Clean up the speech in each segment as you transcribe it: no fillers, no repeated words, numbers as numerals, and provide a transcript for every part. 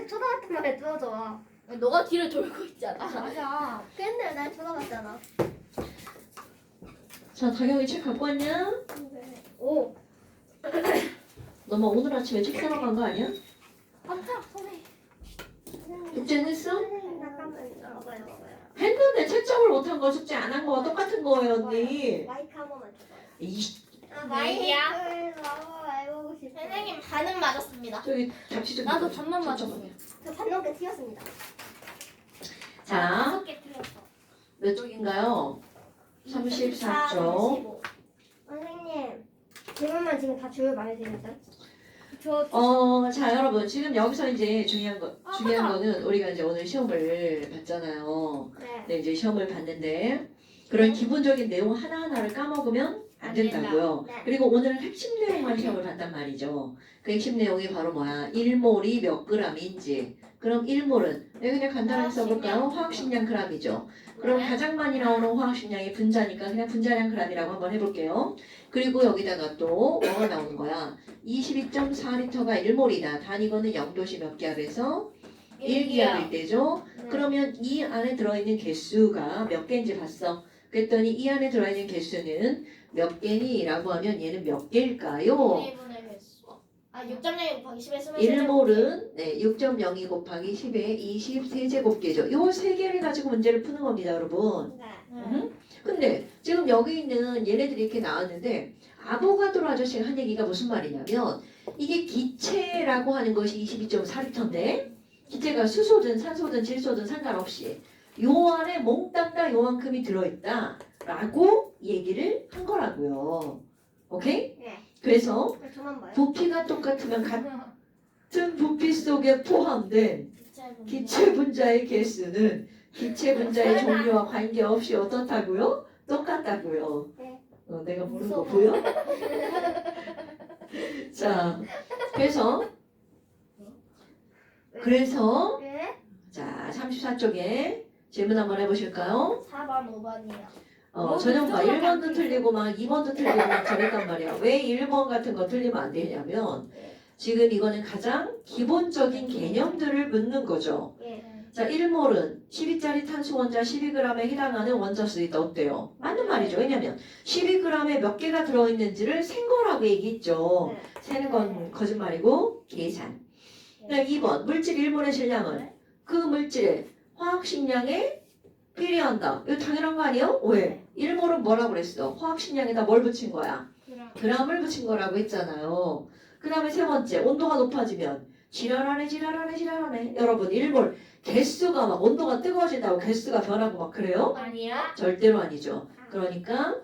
계속 쳐다봤단 말이야, 들어줘. 너가 뒤를 돌고 있잖아. 맞아. 근데 날 쳐다봤잖아. 자, 다경이 책 갖고 왔냐? 오. 너 뭐 오늘 아침에 책 사러 간 거 아니야? 깜짝 소리. 숙제는 했어? 잠깐만 먹어요. 했는데 채점을 못한 거 숙제 안 한 거와 똑같은 거예요, 언니. 마이크 한 번만 줘봐요. 이 마이크를 너무 해보고 싶어. 선생님 반은 맞았습니다. 저기 잡지 좀. 나도 좀 반만 좀 맞았어요. 저 반넘게 튀었습니다. 자, 5개 틀렸어. 몇 쪽인가요? 34쪽. 선생님, 질문만 지금 다 주문 많이 드렸어요? 자, 여러분. 지금 여기서 이제 중요한 거는 우리가 이제 오늘 시험을 봤잖아요. 네. 네, 이제 시험을 봤는데 그런 기본적인 내용 하나하나를 까먹으면 안 된다고요. 네. 그리고 오늘은 핵심 내용만 시험을 봤단 말이죠. 그 핵심 내용이 바로 뭐야? 1몰이 몇 g인지. 그럼 1몰은 여기 그냥 간단하게 써볼까요? 화학식량 g이죠. 그럼 가장 많이 나오는 화학식량이 분자니까 그냥 분자량 g이라고 한번 해볼게요. 그리고 여기다가 또 뭐가 나오는 거야? 22.4L가 1몰이다. 단위거는 0도시 몇 기압에서 1기압일 때죠. 네. 그러면 이 안에 들어있는 개수가 몇 개인지 봤어. 그랬더니 이 안에 들어있는 개수는 몇 개니? 라고 하면 얘는 몇 개일까요? 1분의 개수. 6.0 곱하기 10에 1몰은 6.02 곱하기 10의 23제곱계죠. 요 세 개를 가지고 문제를 푸는 겁니다, 여러분. 네. 근데 지금 여기 있는 얘네들이 이렇게 나왔는데 아보가드로 아저씨가 한 얘기가 무슨 말이냐면 이게 기체라고 하는 것이 22.4L인데 기체가 수소든 산소든 질소든 상관없이 요 안에 몽땅 다 요만큼이 들어있다 라고 얘기를 한 거라고요. 오케이? 네. 그래서 저만 봐요. 부피가 똑같으면 같은 부피 속에 포함된 기체 분자의 개수는 기체 분자의 종류와 관계없이 어떻다고요? 똑같다고요. 네. 내가 모르는 거 보여? 자, 그래서 네. 자 34쪽에 질문 한번 해보실까요? 4번, 5번이요. 전형과 1번도 틀리고 막 2번도 틀리고 막 저랬단 말이야. 왜 1번 같은 거 틀리면 안 되냐면 지금 이거는 가장 기본적인 개념들을 묻는 거죠. 예. 자, 1몰은 12짜리 탄소 원자 12g에 해당하는 원자 수이 어때요? 맞는 말이죠. 왜냐면 12g에 몇 개가 들어있는지를 센 거라고 얘기했죠. 네. 세는 건 거짓말이고 계산. 그다음 2번 물질 1몰의 질량은 그 물질의 화학식량에 비례한다. 이거 당연한 거 아니에요? 왜? 1몰은 뭐라고 그랬어? 화학식량에다 뭘 붙인 거야? g을 붙인 거라고 했잖아요. 그 다음에 세 번째 온도가 높아지면 지랄하네. 여러분 1몰 개수가 막 온도가 뜨거워진다고 개수가 변하고 막 그래요? 아니야. 절대로 아니죠. 그러니까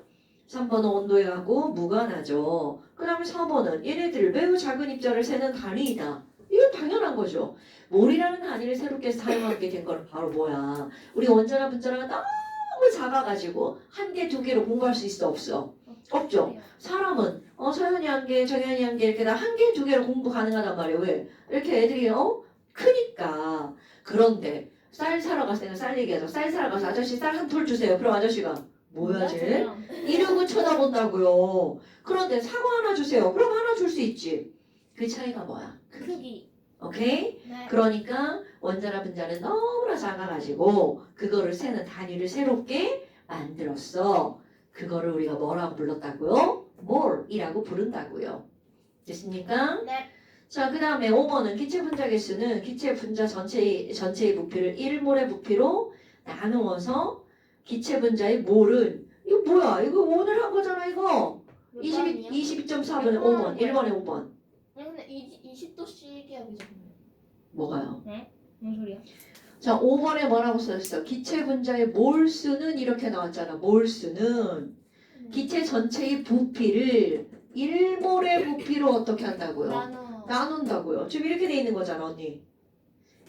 3번은 온도에 하고 무관하죠. 그 다음에 4번은 얘네들 매우 작은 입자를 세는 단위이다. 이건 당연한 거죠. 몰이라는 단위를 새롭게 사용하게 된 건 바로 뭐야? 우리 원자나 분자가 너무 작아가지고 한 개, 두 개로 공부할 수 있어 없어? 없죠. 사람은 서현이 한 개, 정현이 한 개 이렇게 다 한 개, 두 개로 공부 가능하단 말이에요. 왜? 이렇게 애들이 크니까. 그런데 쌀 사러 갔을 때는 쌀 얘기하죠. 쌀 사러 가서 아저씨 쌀 한 톨 주세요. 그럼 아저씨가 뭐야 쟤? 이러고 쳐다본다고요. 그런데 사과 하나 주세요. 그럼 하나 줄 수 있지. 그 차이가 뭐야? 크기. 오케이? 네. 그러니까 원자나 분자는 너무나 작아가지고 그거를 세는 단위를 새롭게 만들었어. 그거를 우리가 뭐라고 불렀다고요? 몰이라고 부른다고요. 됐습니까? 네. 자, 그 다음에 5번은 기체 분자 개수는 기체 분자 전체의 부피를 1몰의 부피로 나누어서 기체 분자의 몰은 이거 뭐야? 이거 오늘 한 거잖아 이거. 22.4번에 5번. 1번에 5번. 근데 20도씩 기압이잖아요. 뭐가요? 뭔 소리야? 자, 5번에 뭐라고 써있어? 기체 분자의 몰수는 이렇게 나왔잖아. 몰수는 기체 전체의 부피를 1몰의 부피로 어떻게 한다고요? 나눈다고요. 지금 이렇게 돼 있는 거잖아, 언니.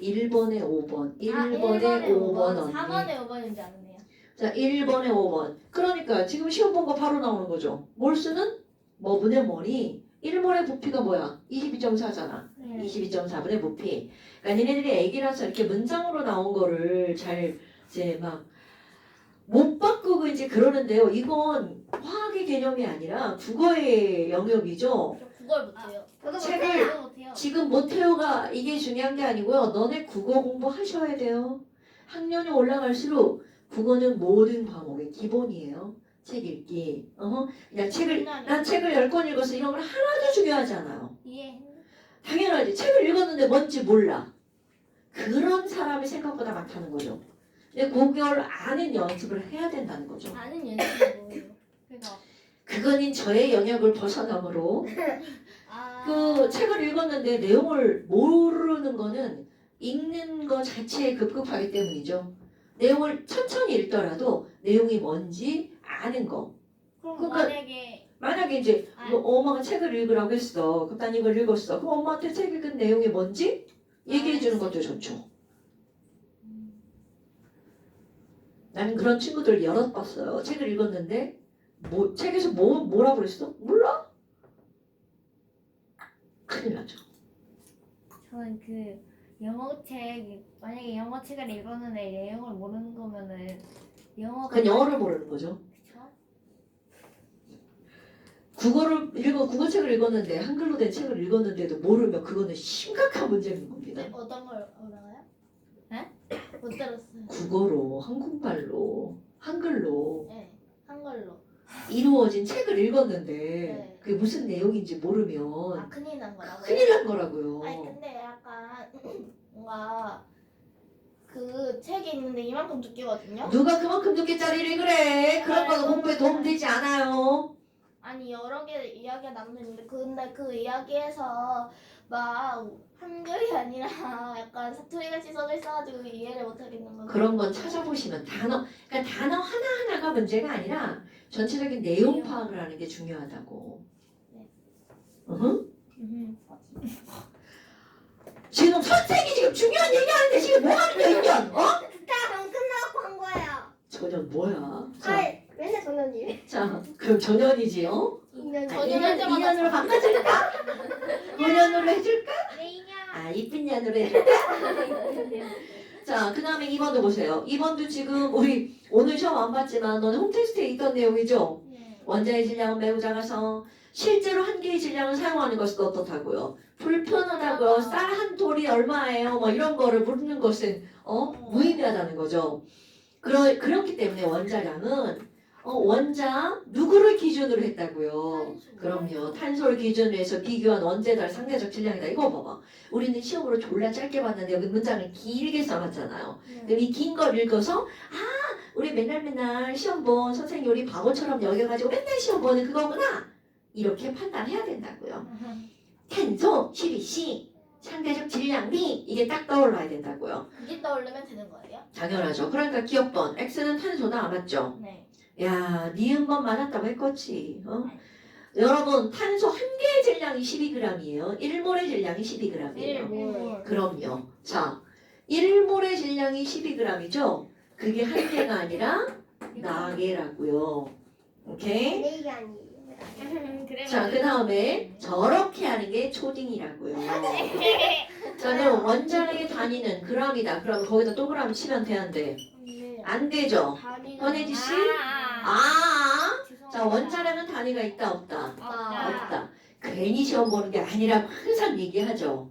1번에 5번. 1번에 5번, 언니. 4번에 5번인지 아는데요. 자, 1번에 5번. 그러니까 지금 시험 본 거 바로 나오는 거죠. 몰수는 뭐분의 몰이 1몰의 부피가 뭐야? 22.4잖아. 22.4분의 부피. 그러니까 얘네들이 애기라서 이렇게 문장으로 나온 거를 잘 이제 막 못 바꾸고 이제 그러는데요. 이건 화학의 개념이 아니라 국어의 영역이죠. 그걸 못해요. 저도 책을- 못해요. 저도 못해요. 지금 못해요가 이게 중요한 게 아니고요. 너네 국어 공부하셔야 돼요. 학년이 올라갈수록 국어는 모든 과목의 기본이에요. 책 읽기. 그냥 난 책을 10권 읽었어. 이런 걸 하나도 중요하지 않아요. 예. 당연하지. 책을 읽었는데 뭔지 몰라. 그런 사람이 생각보다 많다는 거죠. 근데 그걸 아는 연습을 해야 된다는 거죠. 아는 연습이 뭐예요? 그러니까 그거는 저의 영역을 벗어나므로 그 책을 읽었는데 내용을 모르는 거는 읽는 거 자체에 급급하기 때문이죠. 내용을 천천히 읽더라도 내용이 뭔지 아는 거. 그럼 그러니까 만약에 이제 엄마가 책을 읽으라고 했어. 그럼 난 이걸 읽었어. 그럼 엄마한테 책 읽은 내용이 뭔지 얘기해 주는 것도 좋죠. 나는 그런 친구들 여럿 봤어요. 책을 읽었는데 책에서 뭐라 그랬어? 몰라? 큰일 나죠. 저는 그 만약에 영어 책을 읽었는데 내용을 모르는 거면은 영어가 그건 영어를 모르는 거죠. 그쵸? 국어책을 읽었는데 한글로 된 책을 읽었는데도 모르면 그거는 심각한 문제인 겁니다. 네, 어떤 걸 알아요? 네? 못 들었어요. 국어로, 한국말로, 한글로 네, 한글로. 이루어진 책을 읽었는데 네. 그게 무슨 내용인지 모르면 아 큰일 난 거라고요? 큰일 난 거라고요. 아니 근데 약간 뭔가 그 책이 있는데 이만큼 두께거든요. 누가 그만큼 두께짜리를 그래. 그런 거는 공부에 도움되지 않아요. 아니 여러 개 이야기가 남겨 있는데 근데 그 이야기에서 막 한글이 아니라 약간 사투리 같이 써져 있어가지고 이해를 못 하겠는 거죠. 그런 건 찾아보시면 그러니까 단어 하나하나가 문제가 아니라 전체적인 내용 파악을 하는 게 중요하다고. 네. 지금 선생이 지금 중요한 얘기하는데 지금 뭐 하는 거야, 인연? 다방 끝나고 한 거예요. 전현 뭐야? 자, 아이 맨날 전현이. 그럼 전현이지, 어? 2년 전현 할 2년으로 바꿔줄까? 5년으로 해줄까? 네 인형. 아, 이쁜 년으로 해줄까? 자, 그 다음에 2번도 보세요. 2번도 지금 우리 오늘 시험 안 봤지만 너네 홈테스트에 있던 내용이죠? 네. 원자의 질량은 매우 작아서 실제로 한 개의 질량을 사용하는 것은 어떻다고요? 불편하다고요. 쌀 한 돌이 얼마예요? 뭐 이런 거를 묻는 것은 무의미하다는 거죠. 그렇기 때문에 원자량은 원자 누구를 기준으로 했다고요? 그럼요. 탄소를 기준으로 해서 비교한 원자의 상대적 질량이다. 이거 봐봐. 우리는 시험으로 졸라 짧게 봤는데 여기 문장을 길게 써놨잖아요. 그럼 이 긴 걸 읽어서 우리 맨날 시험 본 선생님 우리 바보처럼 여겨가지고 맨날 시험 보는 그거구나. 이렇게 판단해야 된다고요. 탄소 12C 상대적 질량 B 이게 딱 떠올라야 된다고요. 그게 떠오르면 되는 거예요? 당연하죠. 그러니까 기억번 X는 탄소다 맞죠? 네. 야, 니은번 맞았다고 했겠지. 여러분 탄소 한 개의 질량이 12g이에요. 1몰의 질량이 12g이에요. 그럼요. 자, 1몰의 질량이 12g이죠? 그게 한 개가 아니라 4개라고요. 오케이? 내 얘기 아니에요. 자, 그 다음에 저렇게 하는 게 초딩이라고요. 자, 그럼 원자력의 단위는 g이다. 그럼 거기다 또 g 치면 돼안돼? 안 되죠? 꺼내지 씨? 자, 원자력은 단위가 있다 없다? 없다. 괜히 시험 보는 게 아니라고 항상 얘기하죠.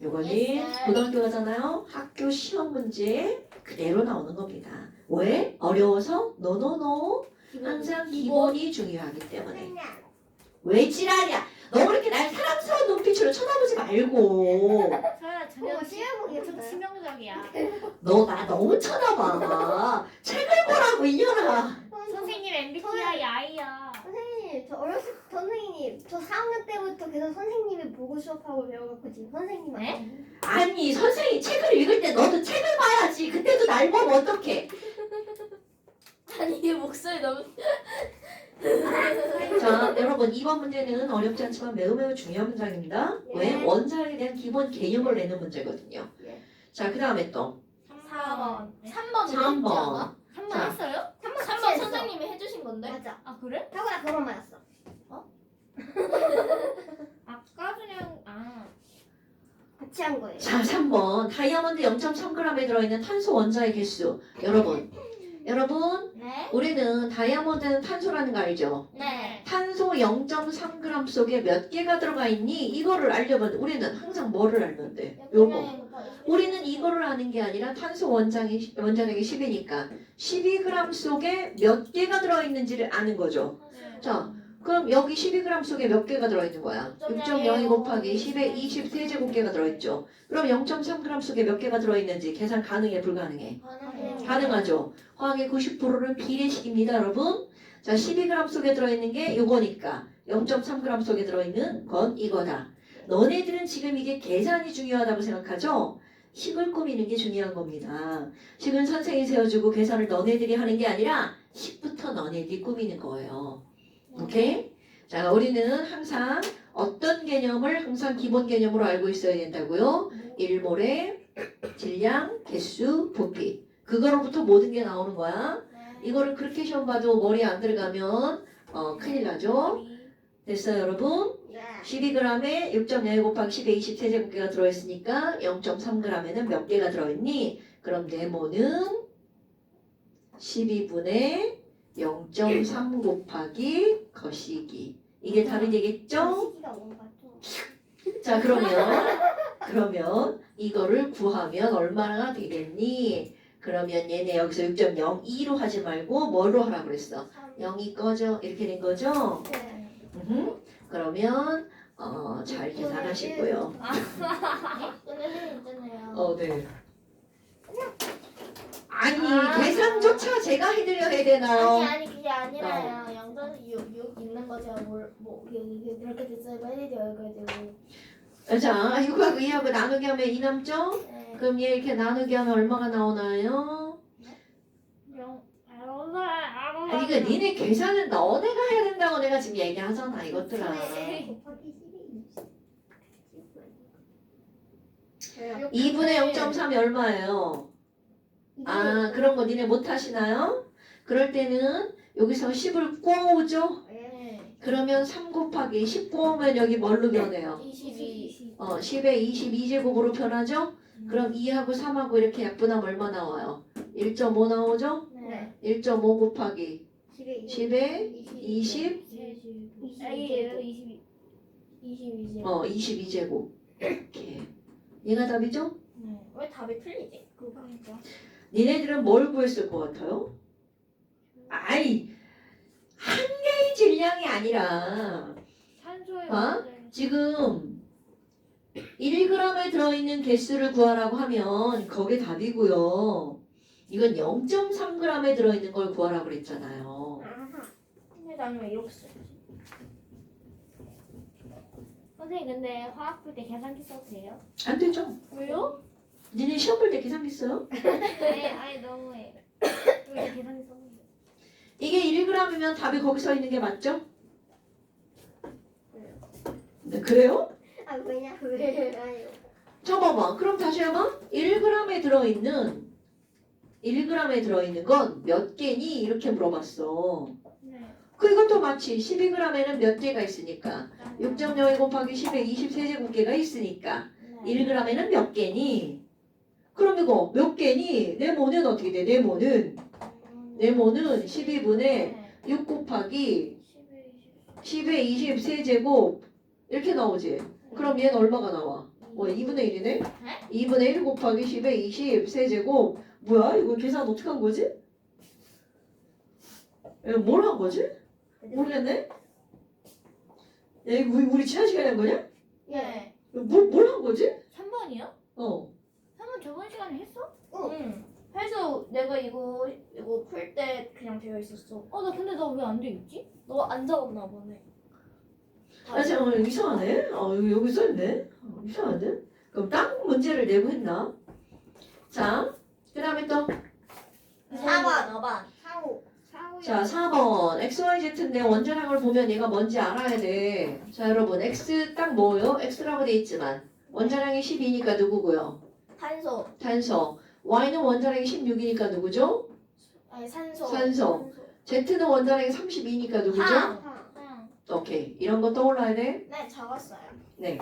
요거는 Yes. 고등학교 가잖아요. 학교 시험 문제 그대로 나오는 겁니다. 왜? 어려워서? 노노노. 항상 기본이 중요하기 때문에. 왜 지랄이야? 너 그렇게 날 사랑스러운 눈빛으로 쳐다보지 말고. 서야 전혀 시험을 좀 보겠어요? 치명적이야. 너 나 너무 쳐다봐. 책을 보라고 이년아. 선생님 MBTI I야. 선생님 선생님 저 4학년 때부터 계속 선생님이 보고 수업하고 배워갖고 지금 선생님 네? 아니 선생님 책을 읽을 때 너도 책을 봐야지. 그때도 날 보면 어떡해. 아니 이게 목소리 너무 자 여러분 이번 문제는 어렵지 않지만 매우 중요한 문장입니다. 왜? 원자력에 대한 기본 개념을 내는 문제거든요. 예. 자 그 다음에 또 4번. 3번 3번. 한번 자. 했어요? 3번 선생님이 해주신 건데? 맞아. 아 그래? 타고나 그만 맞았어. 아까 그냥 같이 한 거예요. 자 3번 다이아몬드 0.3g에 들어있는 탄소 원자의 개수. 여러분 네. 우리는 다이아몬드는 탄소라는 거 알죠? 네. 탄소 0.3g 속에 몇 개가 들어가 있니? 이거를 알려면 우리는 항상 뭐를 알면 돼? 요거. 우리는 이거를 아는 게 아니라 탄소 원자력이 10이니까 12g 속에 몇 개가 들어있는지를 아는 거죠. 자, 그럼 여기 12g 속에 몇 개가 들어있는 거야? 6.02 곱하기 10의 20 세제곱개가 들어있죠. 그럼 0.3g 속에 몇 개가 들어있는지 계산 가능해, 불가능해? 가능하죠. 화학의 90%는 비례식입니다, 여러분. 자, 12g 속에 들어있는 게 요거니까 0.3g 속에 들어있는 건 이거다. 너네들은 지금 이게 계산이 중요하다고 생각하죠? 식을 꾸미는 게 중요한 겁니다. 식은 선생이 세워주고 계산을 너네들이 하는 게 아니라 식부터 너네들이 꾸미는 거예요. 오케이? 자, 우리는 항상 어떤 개념을 항상 기본 개념으로 알고 있어야 된다고요? 일몰의 질량, 개수, 부피. 그거로부터 모든 게 나오는 거야. 이거를 그렇게 시험 봐도 머리에 안 들어가면 큰일 나죠? 됐어요, 여러분? 12g에 6.02 곱하기 10의 20 세제곱개가 들어있으니까 0.3g에는 몇 개가 들어있니? 그럼 네모는 12분의 0.3 곱하기 거시기. 이게 답이 되겠죠? 시기가 뭔가 좀. 자, 그러면 이거를 구하면 얼마나 되겠니? 그러면 얘네 여기서 6.02로 하지 말고 뭐로 하라 그랬어? 0이 꺼져. 이렇게 된 거죠? 네. 그러면 잘 계산하시고요. 근데 선생님 있잖아요. 네. 아니, 계산조차 제가 해드려야 되나요? 아니 그게 아니라요. 영전 6 있는 거 제가 그렇게 됐어요. 빨리 되어가지고. 자, 이거하고 이하고 나누기 하면 2 남죠? 네. 그럼 얘 이렇게 나누기 하면 얼마가 나오나요? 아니, 이거 니네 계산은 너네가 해야 된다고 내가 지금 얘기하잖아, 이것들아. 곱하기 12. 2분의 0.3이 얼마예요? 아, 그런 거 니네 못 하시나요? 그럴 때는 여기서 10을 꼬우죠? 네. 그러면 3 곱하기 10 꼬우면 여기 뭘로 변해요? 22. 10의 22제곱으로 변하죠? 그럼 2하고 3하고 이렇게 약분하면 얼마 나와요? 1.5 나오죠? 네. 1.5 곱하기 10에 10에 20, 22. 22제곱. 이렇게. 얘가 답이죠? 네. 왜 답이 틀리지? 그러니까. 니네들은 뭘 구했을 것 같아요? 아이, 한 개의 질량이 아니라 산소에 지금 1g에 들어있는 개수를 구하라고 하면 그게 답이고요. 이건 0.3g에 들어있는 걸 구하라고 그랬잖아요. 근데 나는 왜 이렇게 써야지? 선생님 근데 화학 풀 때 계산기 써도 돼요? 안 되죠? 왜요? 니네 시험 볼 때 계산기 써요? 네, 아니 너무해. 왜 계산기 썼는데? 이게 1g이면 답이 거기 서 있는 게 맞죠? 네, 그래요? 아 왜요? 잠깐만, 그럼 다시 해봐. 1g에 들어있는 건 몇 개니? 이렇게 물어봤어. 네. 그 이것도 마치 12g에는 몇 개가 있으니까 6.02 곱하기 10의 20 세제곱개가 있으니까 1g에는 몇 개니? 그럼 이거 몇 개니? 네모는 어떻게 돼? 네모는 12분의 6 곱하기 10의 20 세제곱 이렇게 나오지? 그럼 얘는 얼마가 나와? 2분의 1이네? 2분의 1 곱하기 10의 20 세제곱 뭐야? 이거 계산 어떻게 한 거지? 이거 뭘 한 거지? 모르겠네? 야, 이거 우리 지난 시간에 한 거냐? 네. 뭘 한 거지? 3번이요? 3번 저번 시간에 했어? 응. 그래서 내가 이거 풀 때 그냥 되어 있었어. 나 근데 나 왜 안 돼 있지? 너 안 적었나 보네. 아, 잠깐만, 이상하네? 여기 써있네? 이상한데? 그럼 딴 문제를 내고 했나? 자, 그 다음에 또 4번, 5번. 자, 4번 XYZ인데 원자량을 보면 얘가 뭔지 알아야 돼. 자, 여러분 X 딱 뭐예요? X라고 돼 있지만 원자량이 12니까 누구고요? 탄소. 탄소. Y는 원자량이 16이니까 누구죠? 아니 산소. 산소. Z는 원자량이 32니까 누구죠? 아. 오케이. 이런 거 떠올라야 돼. 네, 적었어요. 네.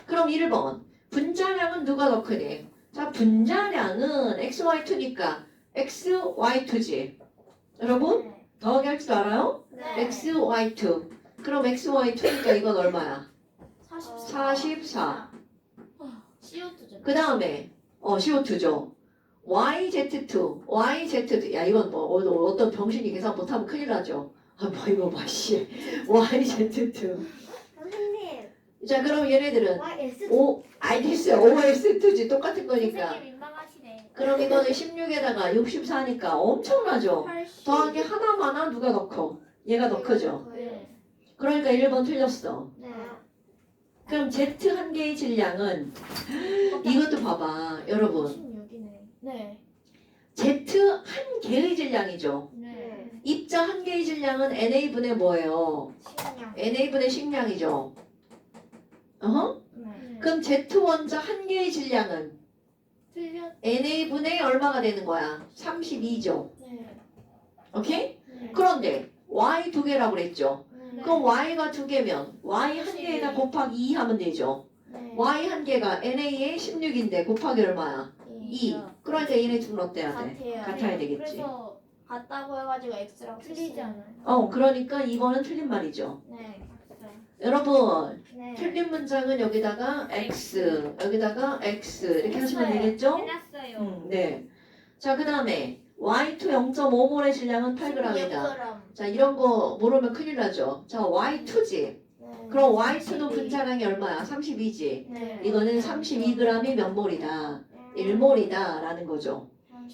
그럼 1번. 분자량은 누가 더 크니? 자, 분자량은 XY2니까 XY2지. 여러분? 네. 더하기 할 줄 알아요? 네. XY2. 그럼 XY 2니까 이건 얼마야? 44. CO2죠. 그 다음에 CO2죠. YZ2, YZ2. 야 이건 뭐 어떤 병신이 계산 못하면 큰일 나죠. 아 뭐 이거 봐 씨. YZ2. 선생님 자 그럼 얘네들은 YS 알겠어요. OS2지 똑같은 거니까. 선생님 민망하시네. 그럼 이거는 16에다가 64니까 엄청나죠. 80. 더하기 하나 많아 누가 더 커? 얘가 더 크죠. 네. 그러니까 1번 틀렸어. 네. 그럼 Z 한 개의 질량은 이것도 봐봐 여러분. 16이네. 네. Z 한 개의 질량이죠. 네. 입자 한 개의 질량은 NA분의 뭐예요? 식량. NA분의 식량이죠. 어허? 네. 그럼 Z 원자 한 개의 질량은 틀렸. NA분의 얼마가 되는 거야? 32죠. 네. 오케이? 네. 그런데 Y 두 개라고 그랬죠. 네. 그럼 Y가 두 개면 Y 한 개에다 곱하기 2 하면 되죠. 네. Y 한 개가 NA의 16인데 곱하기 얼마야? 2. 그러니까 얘네 둘은 어때야 돼? 같아요. 같아야 되겠지. 그래서 같다고 해가지고 X랑 틀리지 않아요. 그러니까 2번은 틀린 말이죠. 네. 여러분 네. 틀린 문장은 여기다가 X, 여기다가 X 이렇게 하시면 되겠죠? 해놨어요. 네. 자, 그 다음에 Y2 0.5몰의 질량은 8g이다. 16g. 자, 이런 거 모르면 큰일 나죠. 자, Y2지. 네. 그럼 Y2는 분자량이 얼마야? 32지. 네. 이거는 32g이 몇 몰이다? 1몰이다 라는 거죠.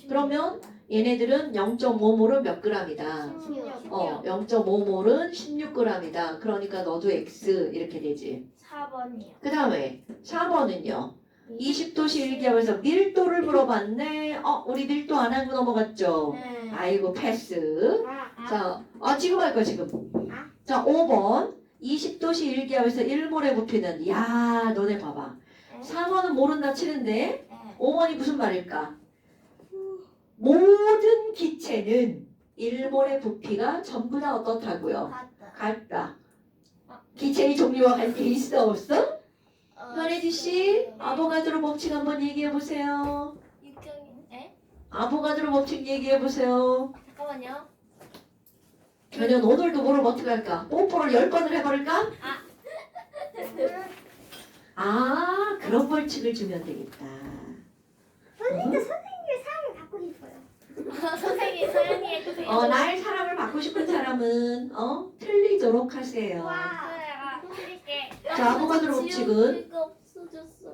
그러면 얘네들은 0.5몰은 몇 g이다? 0.5몰은 16g이다. 그러니까 너도 X 이렇게 되지. 4번이요. 그 다음에 4번은요. 20도씨 일기하면서 밀도를 물어봤네. 우리 밀도 안 하고 넘어갔죠? 네. 아이고 패스. 아, 자, 지금 할 거야 지금. 자, 5번 20도씨 일기하면서 1몰의 부피는 야 너네 봐봐. 4번은 모른다 치는데 네. 5번이 무슨 말일까? 모든 기체는 1몰의 부피가 전부 다 어떻다고요? 같다. 같다. 기체의 종류와 관계 있어 없어? 현혜지 씨, 아보가드로 법칙 한번 얘기해 보세요. 아보가드로 법칙 얘기해 보세요. 잠깐만요. 견현 오늘도 모르면 어떻게 할까? 뽀뽀를 10번을 해버릴까? 그런 벌칙을 주면 되겠다. 선생님의 사랑을 받고 싶어요. 선생님 사연이 해주세요. 나의 사랑을 받고 싶은 사람은 틀리도록 하세요. 와. 드릴게. 자, 아보가드로 법칙은 지우개가 없어졌어요.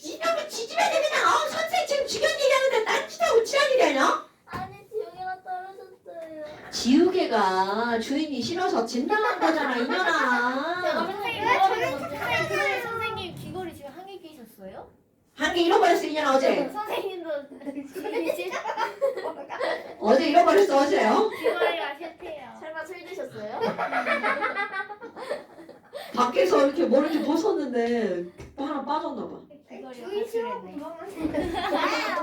이놈의 지지배들 그냥 선생님 지금 주변 얘기하는데 딴짓하고 지랄이냐? 아니 지우개가 떨어졌어요. 지우개가 주인이 싫어서 진당한 거잖아 이년아. 선생님 왜 근데 선생님 귀걸이 지금 한 개 끼셨어요? 한 개 잃어버렸어 이년아 어제. 선생님도 귀걸이 어제 잃어버렸어 어제요. 귀걸이가 셋해요. 설마 술 드셨어요? 밖에서 이렇게 뭘 이렇게 벗었는데 하나 빠졌나 봐. 주인 싫어. 아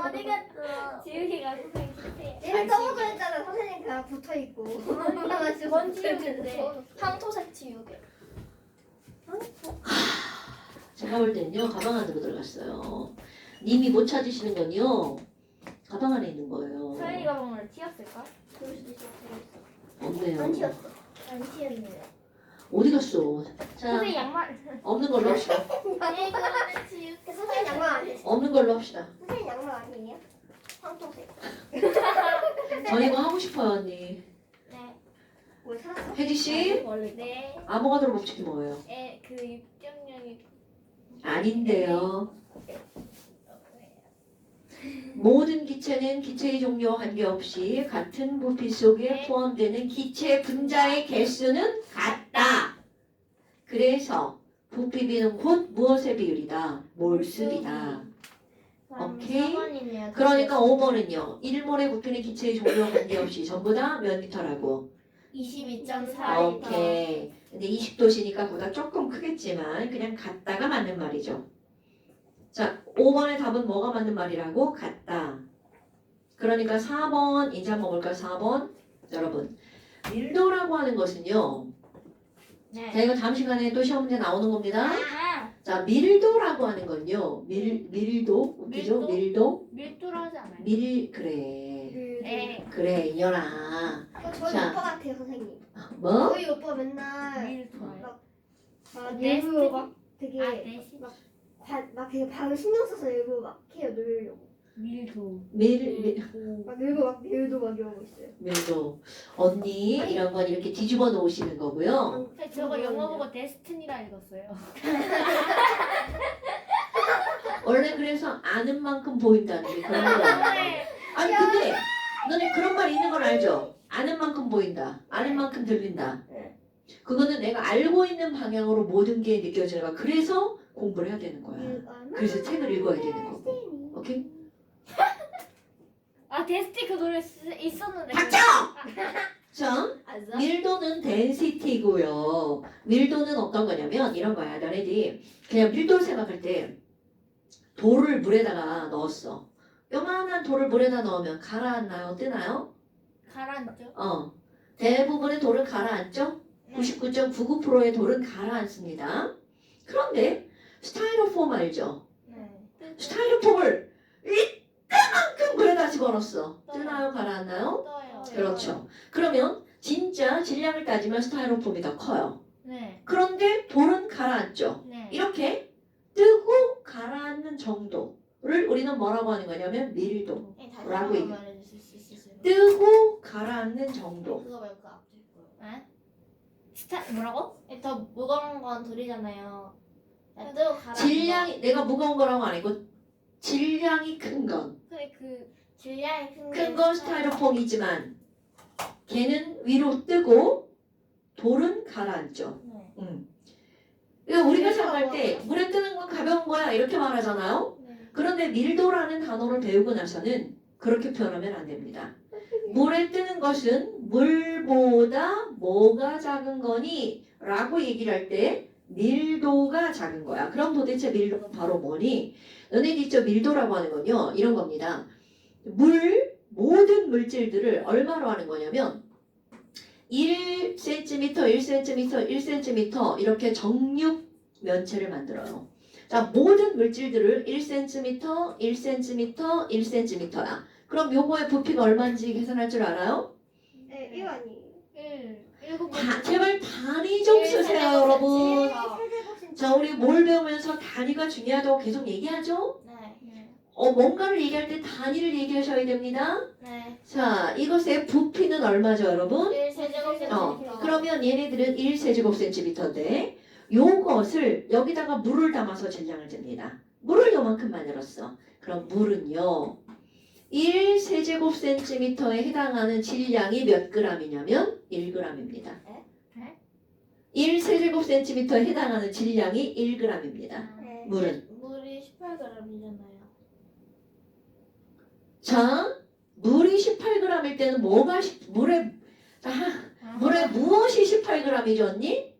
어디 갔어? 지우개가 선생님 셋해요. 얘는 떨어져 있잖아. 선생님 그냥 붙어 있고. 뭔 지우개인데? 황토색 지우개. 제가 볼 때는요 가방 안으로 들어갔어요. 님이 못 찾으시는 건요 가방 안에 있는 거예요. 서연이 가방을 튀었을까? 그럴 수도 있어. 없네요. 안 튀었어. 안 튀었네요. 어디 갔어? 자 선생님 양말 없는 걸로 합시다. 이거는 지우개. 선생님 양말 아니에요? 없는 걸로 합시다. 선생님 양말 아니에요? 황토색. 저 이거 하고 싶어요 언니. 네. 뭘 찾았어? 혜지 씨 원래 네. 아보가드로 법칙이 뭐예요? 그 입장량이 아닌데요. 모든 기체는 기체의 종류와 관계없이 같은 부피 속에 포함되는 기체 분자의 개수는 같다. 그래서 부피비는 곧 무엇의 비율이다? 몰수비다. 오케이. 4번이네요. 그러니까 5번은요. 1몰의 부피는 기체의 종류와 관계없이 전부 다 몇 리터라고? 22.4. 오케이. 근데 20도시니까 보다 조금 크겠지만 그냥 같다가 맞는 말이죠. 자, 5번의 답은 뭐가 맞는 말이라고? 같다. 그러니까 4번 이제 한번 볼까요? 4번. 여러분, 밀도라고 하는 것은요. 네. 자, 이거 다음 시간에 또 시험 문제 나오는 겁니다. 자, 밀도라고 하는 건요. 밀도 웃기죠? 밀도? 밀도. 밀도로 하지 않아요? 그래. 네. 그래, 이년아. 저희 자. 오빠 같아요 선생님. 뭐? 저희 오빠 맨날 밀도요. 막 네, 일부러 막 되게 아, 대신 막 되게 발을 신경 써서 일부러 막 해요 놀려고. 밀도. 막 일부러 막 밀도 막 이러고 있어요. 밀도. 언니 이런 건 이렇게 뒤집어 놓으시는 거고요. 저거 영어 보고 데스티니라 읽었어요. 원래 그래서 아는 만큼 보인다는 게 그런 거예요. 네. 아니 근데 너네 그런 말 있는 건 알죠? 아는 만큼 보인다. 아는 만큼 들린다. 네. 그거는 내가 알고 있는 방향으로 모든 게 느껴지는 거야. 그래서 공부를 해야 되는 거야. 그래서 책을 읽어야 되는 거고. 오케이? 아 데스티 그 노래 있었는데. 닥쳐! 자, 알죠? 밀도는 density고요. 밀도는 어떤 거냐면 이런 거야. 너네들이 그냥 밀도를 생각할 때 돌을 물에다가 넣었어. 요만한 돌을 물에다 넣으면 가라앉나요? 뜨나요? 가라앉죠? 대부분의 돌은 가라앉죠? 99.99%의 돌은 가라앉습니다. 그런데 스타이로폼 알죠? 네. 스타이로폼을 이때만큼 물에다 집어넣었어. 뜨나요? 가라앉나요? 떠요. 그렇죠. 그러면 진짜 질량을 따지면 스타이로폼이 더 커요. 네. 그런데 돌은 가라앉죠. 네. 이렇게 뜨고 가라앉는 정도를 우리는 뭐라고 하는 거냐면 밀도. 네, 다시 라고 한번 얘기- 말해주실 수 있으세요? 뜨고 가라앉는 정도. 그거 말고 그 앞에 거요. 네? 뭐라고? 더 무거운 건 돌이잖아요. 뜨고 가라. 질량이 내가 무거운 거라고 안 했고 질량이 큰 건. 근데 그 질량이 큰 큰 건 스타이로폼이지만 걔는 위로 뜨고 돌은 가라앉죠. 네. 그러니까 우리가 생각할 때 물에 뜨는 건 가벼운 거야 이렇게 말하잖아요. 네. 그런데 밀도라는 단어를 배우고 나서는 그렇게 표현하면 안 됩니다. 물에 뜨는 것은 물보다 뭐가 작은 거니? 라고 얘기를 할 때 밀도가 작은 거야. 그럼 도대체 밀도는 바로 뭐니? 너네들 있죠? 밀도라고 하는 건요. 이런 겁니다. 모든 물질들을 얼마로 하는 거냐면 1cm, 1cm, 1cm 이렇게 정육 면체를 만들어요. 자, 모든 물질들을 1cm, 1cm, 1cm야. 그럼 요거의 부피가 얼마인지 계산할 줄 알아요? 네, 이거 아니에요. 7 제발 단위 좀 쓰세요, 여러분. 세제곱센티미터. 자, 우리 뭘 배우면서 단위가 중요하다고 계속 얘기하죠? 네. 뭔가를 얘기할 때 단위를 얘기하셔야 됩니다. 네. 자, 이것의 부피는 얼마죠, 여러분? 1세제곱센티미터. 그러면 얘네들은 1세제곱센티미터인데 요것을 여기다가 물을 담아서 질량을 잽니다. 물을 요만큼 만들었어. 그럼 물은요. 1세제곱센티미터에 해당하는 질량이 몇 g이냐면 1g입니다. 네? 1세제곱센티미터에 해당하는 질량이 1g입니다. 네. 물은. 물이 18g이잖아요. 자, 물이 18g일 때는 뭐가 물에 무엇이 18g이죠, 언니?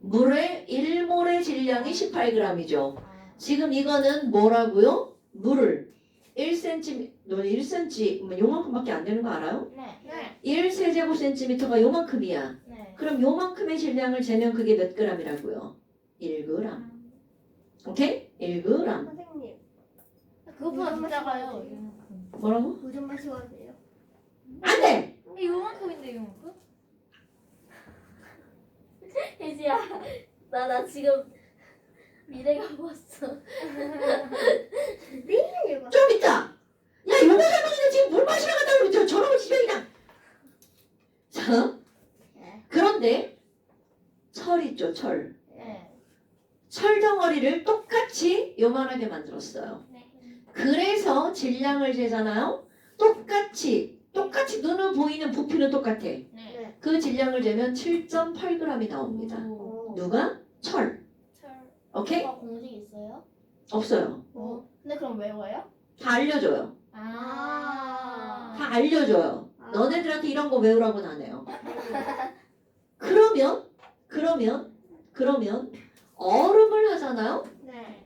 물의 1몰의 질량이 18g이죠. 지금 이거는 뭐라고요? 물을 1cm, 너는 1cm, 요만큼밖에 안 되는 거 알아요? 네. 1세제곱센티미터가 요만큼이야. 네. 그럼 요만큼의 질량을 재면 그게 몇 g이라고요? 1g. 오케이? 1g. 선생님, 그것보다 더 작아요. 뭐라고? 물 좀 마시고 하세요. 안 돼! 이만큼인데 이만큼? 혜지야, 나 지금 미래가 보았어. 내일 읽어. 좀 있다! 야, 요거 할머니는 지금 물 마시러 간다고 그러죠? 저러고 집에 그냥. 자, 그런데 철 있죠, 철. 네. 철 덩어리를 똑같이 요만하게 만들었어요. 네. 그래서 질량을 재잖아요. 똑같이 눈으로 보이는 부피는 똑같아. 네. 그 질량을 재면 7.8g이 나옵니다. 누가? 철. 철. 오케이? 오빠 공식 있어요? 없어요. 근데 그럼 외워요? 다 알려줘요. 아. 다 알려줘요. 아. 너네들한테 이런 거 외우라고는 안 해요. 그러면 얼음을 하잖아요. 네.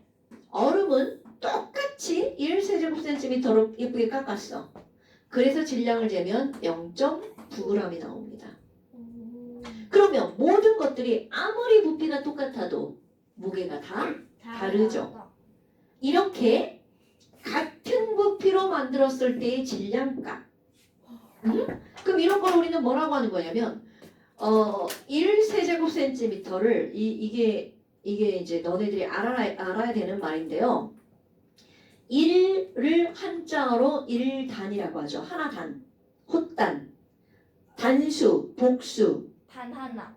얼음은 똑같이 1세제곱센티미터로 예쁘게 깎았어. 그래서 질량을 재면 0.9g이 나옵니다. 그럼 그러면 모든 것들이 아무리 부피가 똑같아도 무게가 다 다르죠. 이렇게 같은 부피로 만들었을 때의 질량값. 그럼 이런 걸 우리는 뭐라고 하는 거냐면 1세제곱센티미터를 이게 이제 너네들이 알아야 되는 말인데요. 1을 한자어로 1단이라고 하죠. 하나단, 헛단, 단수, 복수. 단 하나.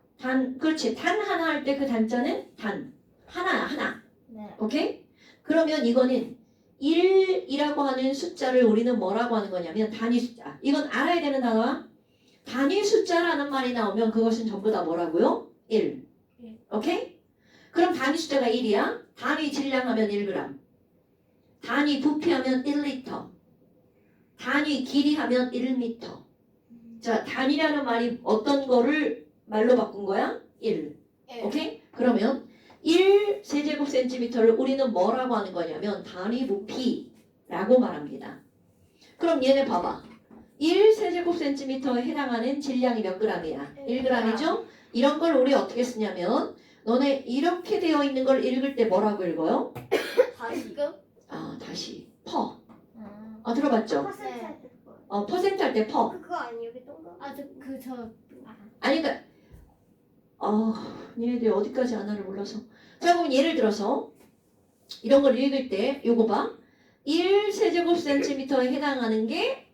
그렇지. 단 하나 할 때 그 단자는 단. 하나야, 하나. 네. 오케이? 그러면 이거는 1이라고 하는 숫자를 우리는 뭐라고 하는 거냐면 단위 숫자. 이건 알아야 되는 단어야. 단위 숫자라는 말이 나오면 그것은 전부 다 뭐라고요? 1. 오케이? 그럼 단위 숫자가 1이야. 단위 질량하면 1g. 단위 부피하면 1리터. 단위 길이하면 1m. 자, 단위라는 말이 어떤 거를 말로 바꾼 거야? 1. 오케이? 그러면 1세제곱센티미터를 우리는 뭐라고 하는 거냐면 단위 부피라고 말합니다. 그럼 얘네 봐봐. 1세제곱센티미터에 해당하는 질량이 몇 g이야? 1g이죠? 이런 걸 우리 어떻게 쓰냐면 너네 이렇게 되어 있는 걸 읽을 때 뭐라고 읽어요? 다시금? 다시 퍼. 들어봤죠? 퍼센트 할 때 그거. 퍼센트 할 때 퍼. 그거 아니에요? 여기 동그란 거? 아니 그러니까 얘네들이 어디까지 아나를 몰라서. 자 그럼 예를 들어서 이런 걸 읽을 때 요거 봐. 1세제곱센티미터에 해당하는 게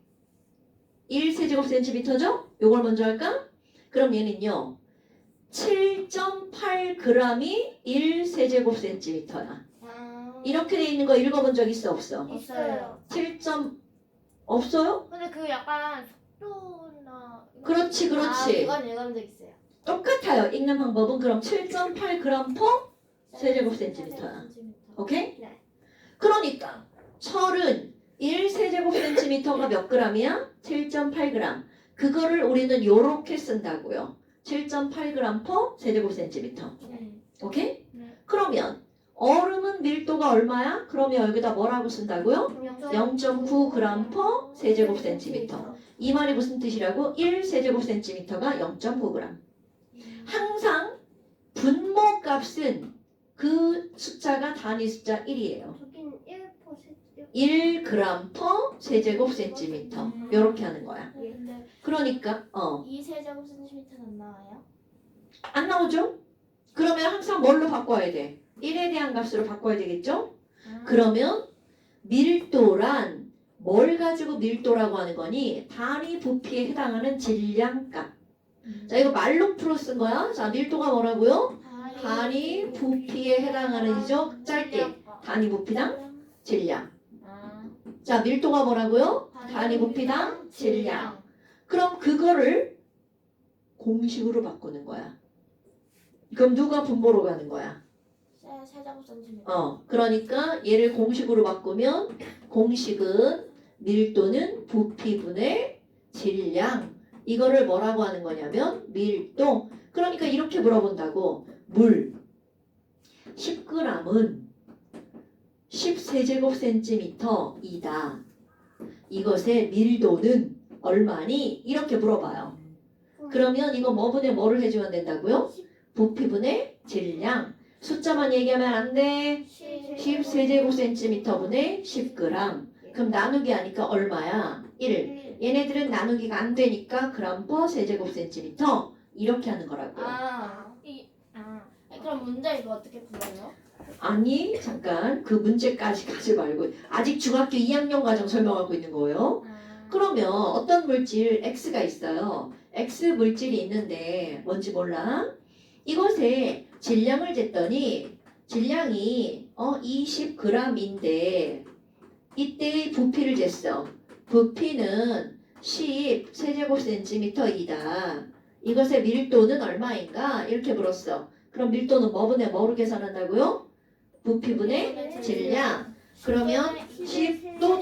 1세제곱센티미터죠? 요걸 먼저 할까? 그럼 얘는요 7.8g이 1세제곱센티미터야. 이렇게 돼 있는 거 읽어본 적 있어 없어? 있어요. 7. 없어요? 근데 그 약간 속도나 그렇지 그렇지. 이건 읽은 적 있어요. 똑같아요. 읽는 방법은 그럼 7.8g per 세제곱센티미터야. 오케이? 네. 그러니까 철은 1세제곱센티미터가 몇 g이야? 7.8g. 그거를 우리는 요렇게 쓴다고요. 7.8g per 세제곱센티미터. 오케이? 네. 그러면 얼음은 밀도가 얼마야? 그러면 여기다 뭐라고 쓴다고요? 0.9g per 세제곱센티미터. 이 말이 무슨 뜻이라고? 1세제곱센티미터가 0.9g. 항상 분모값은 그 숫자가 단위 숫자 1이에요. 저긴 1%. 1g per 세제곱센티미터. 이렇게 하는 거야. 근데 그러니까 2세제곱센티미터는 안 나와요? 안 나오죠? 그러면 항상 뭘로 바꿔야 돼? 1에 대한 값으로 바꿔야 되겠죠? 그러면 밀도란 뭘 가지고 밀도라고 하는 거니? 단위 부피에 해당하는 질량값. 자 이거 말로 풀어 쓴 거야. 자 밀도가 뭐라고요? 단위 부피에 해당하는 이죠? 짧게 단위 부피당 질량. 자 밀도가 뭐라고요? 단위 부피당 질량. 그럼 그거를 공식으로 바꾸는 거야. 그럼 누가 분모로 가는 거야? 세제곱센티미터. 그러니까 얘를 공식으로 바꾸면 공식은 밀도는 부피분의 질량. 이거를 뭐라고 하는 거냐면 밀도. 그러니까 이렇게 물어본다고. 물 10g은 10세제곱센티미터이다. 이것의 밀도는 얼마니? 이렇게 물어봐요. 그러면 이거 뭐분의 뭐를 해주면 된다고요? 부피분의 질량. 숫자만 얘기하면 안 돼. 10세제곱센티미터분의 10g. 그럼 나누기 하니까 얼마야? 1. 얘네들은 나누기가 안 되니까 그램 퍼 세제곱센티미터. 이렇게 하는 거라고요. 그럼 문제 이거 어떻게 풀어요? 아니 잠깐 그 문제까지 가지 말고 아직 중학교 2학년 과정 설명하고 있는 거예요. 그러면 어떤 물질 X가 있어요. X 물질이 있는데 뭔지 몰라? 이것에 질량을 쟀더니 질량이 20g인데 이때의 부피를 쟀어. 부피는 10세제곱센티미터이다. 이것의 밀도는 얼마인가? 이렇게 물었어. 그럼 밀도는 뭐분의 뭐로 계산한다고요? 부피분의 질량. 그러면 10 또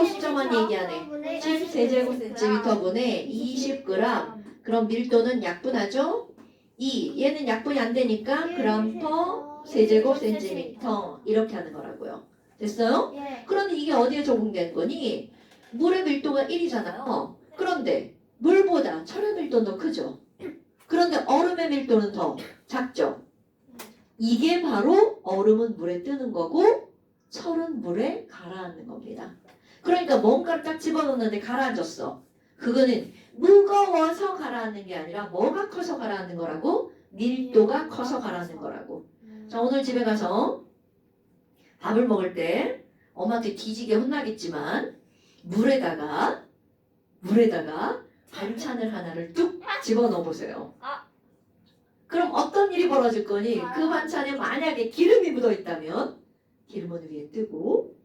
숫자만 얘기하네. 10세제곱센티미터분의 20g. 그럼 밀도는 약분하죠? 2. 얘는 약분이 안 되니까 그램 퍼 세제곱센티미터. 이렇게 하는 거라고요. 됐어요? 예. 그런데 이게 어디에 적용된 거니? 물의 밀도가 1이잖아요. 그런데 물보다 철의 밀도는 더 크죠? 그런데 얼음의 밀도는 더 작죠. 이게 바로 얼음은 물에 뜨는 거고 철은 물에 가라앉는 겁니다. 그러니까 뭔가를 딱 집어넣는데 가라앉았어. 그거는 무거워서 가라앉는 게 아니라 뭐가 커서 가라앉는 거라고? 밀도가 커서 가라앉는 거라고. 자, 오늘 집에 가서 밥을 먹을 때 엄마한테 뒤지게 혼나겠지만 물에다가 반찬을 하나를 뚝 집어넣어 보세요. 그럼 어떤 일이 벌어질 거니? 그 반찬에 만약에 기름이 묻어 있다면 기름은 위에 뜨고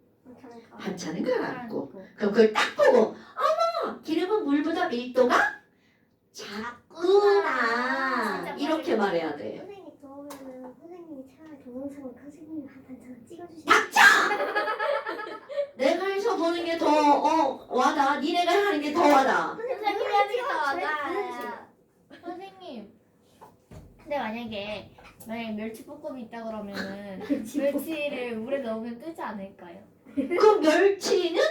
반찬은 가라앉고. 그럼 그걸 딱 보고 어머 기름은 물보다 밀도가 작구나 이렇게 말해야 돼. 선생님 그러면은 선생님이 차라리 동영상을 선생님이 한 반찬 찍어주시면 내가 해서 보는 게 더 와다. 니네가 하는 게 더 와다. 선생님이 하는 게 더 저희 와닿아요. 선생님. 근데 만약에 멸치볶음이 있다 그러면은 멸치를 물에 넣으면 뜨지 않을까요? 그 멸치는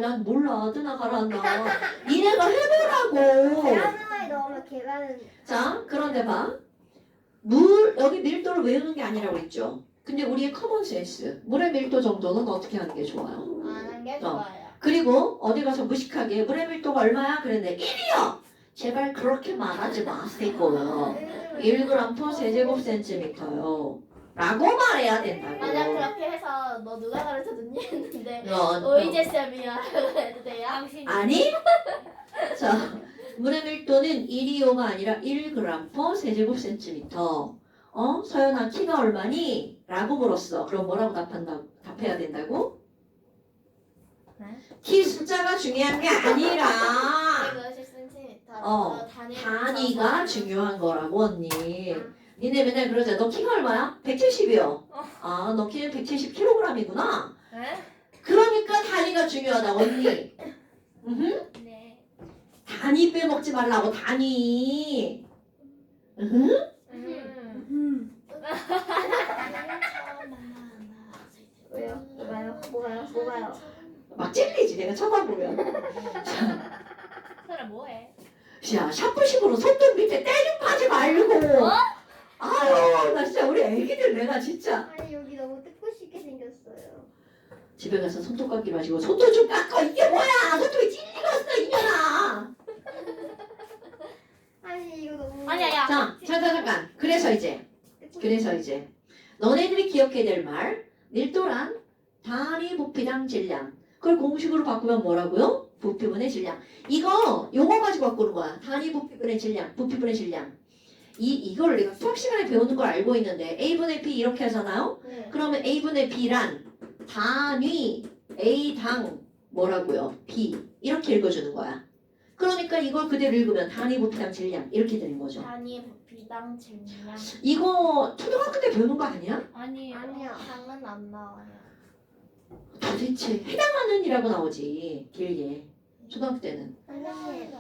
난 몰라. 뜨나 가라앉나. 니네가 해보라고. 계란 후라이 넣으면 계란은 자, 그런데 봐. 여기 밀도를 외우는 게 아니라고 했죠. 근데 우리의 커먼 센스. 물의 밀도 정도는 어떻게 하는 게 좋아요? 안 한 게 좋아요. 그리고 어디 가서 무식하게 물의 밀도가 얼마야? 그랬는데 1이요. 제발 그렇게 말하지 마세요. 1g per 세제곱센티미터요. 라고 말해야 된다고. 만약 그렇게 해서 너 누가 가르쳐줬니 했는데 너, 오이제 쌤이야 해도 돼요? 당신이. 아니? 자, 물의 밀도는 1이요가 아니라 1g per 세제곱센티미터. 서연아 키가 얼마니? 라고 물었어. 그럼 뭐라고 답해야 된다고? 네? 키 숫자가 중요한 게 아니라 150cm 단위가 중요한 거라고 언니. 니네 맨날 그러자. 너 키가 얼마야? 170이요. 너 키는 170kg이구나. 네? 그러니까 단위가 중요하다 언니. 네. 단위 빼먹지 말라고 단위. 왜요? 뭐가요? 막 찔리지 내가 쳐다보면. 설아 뭐해? 야 샤프식으로 손등 밑에 때림하지 말고. 아유 나 진짜 우리 애기들 내가 진짜. 아니 여기 너무 뜯고 싶게 생겼어요. 집에 가서 손톱 깎기 마시고 손톱 좀 깎아. 이게 뭐야? 손톱이 찔리겠어 이년아. 아니 이거 너무 아니야. 자, 잠깐. 그래서 이제 너네들이 기억해야 될 말. 밀도란 단위 부피당 질량. 그걸 공식으로 바꾸면 뭐라고요? 부피분의 질량. 요거 가지고 바꾸는 거야. 단위 부피분의 질량, 부피분의 질량. 이걸 내가 수학 시간에 배우는 걸 알고 있는데 A분의 B 이렇게 하잖아요? 네. 그러면 A분의 B란 단위 A당 뭐라고요? B 이렇게 읽어주는 거야. 그러니까 이걸 그대로 읽으면 단위 부피당 질량 이렇게 되는 거죠. 단위 부피당 질량. 이거 초등학교 때 배우는 거 아니야? 아니에요. 아니야. 당은 안 나와요. 도대체 해당하는이라고 나오지 길게 초등학교 때는. 선생님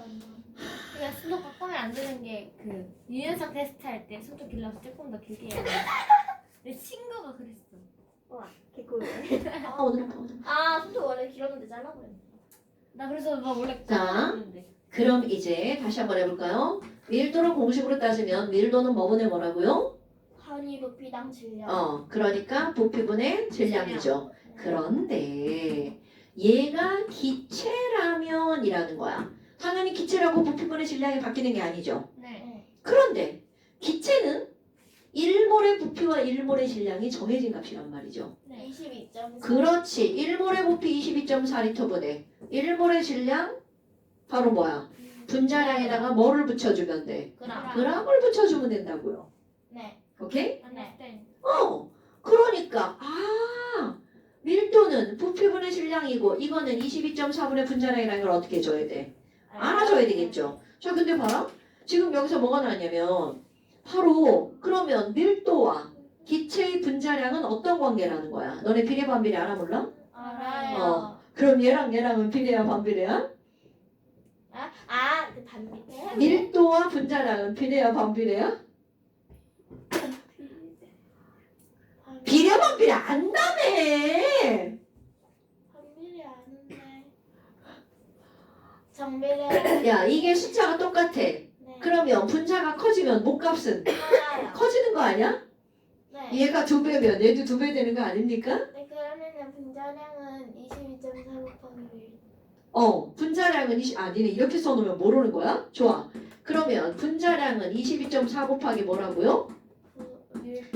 그냥 손톱 깎으면 안 되는 게 그 유연성 테스트 할 때 손톱 길러서 조금 더 길게 해야 돼. 내 친구가 그랬어. 와 개꿀. 오늘 손톱 원래 길었는데 잘라버렸네. 나 그래서 막 원래 자. 깎았는데. 그럼 이제 다시 한번 해볼까요? 밀도를 공식으로 따지면 밀도는 뭐분의 뭐라고요? 단위 부피당 질량. 그러니까 부피분의 질량이죠. 그런데 얘가 기체라면이라는 거야. 당연히 기체라고 부피분의 질량이 바뀌는 게 아니죠. 네. 그런데 기체는 1몰의 부피와 1몰의 질량이 정해진 값이란 말이죠. 네. 22.4. 그렇지. 1몰의 부피 22.4리터분의 1몰의 질량 바로 뭐야? 분자량에다가 뭐를 붙여주면 돼? 그럼. 그람을 붙여주면 된다고요. 네. 오케이? 네. 그러니까 밀도는 부피분의 질량이고 이거는 22.4분의 분자량이라는 걸 어떻게 해줘야 돼? 알아줘야 되겠죠. 자 근데 봐라. 지금 여기서 뭐가 나왔냐면 바로 그러면 밀도와 기체의 분자량은 어떤 관계라는 거야? 너네 비례 반비례 알아 몰라? 알아요. 그럼 얘랑은 비례야 반비례야? 그 반비례. 밀도와 분자량은 비례야 반비례야? 비례 반비례 안다며. 반비례 아는데. 정비례. 야 이게 숫자가 똑같아. 네. 그러면 분자가 커지면 목값은 맞아요. 커지는 거 아니야? 네. 얘가 2배면 얘도 2배 되는 거 아닙니까? 네, 그러면은 분자량은 22.4 곱하기 분자량은 니네 이렇게 써놓으면 모르는 거야? 좋아. 그러면 분자량은 22.4 곱하기 뭐라고요?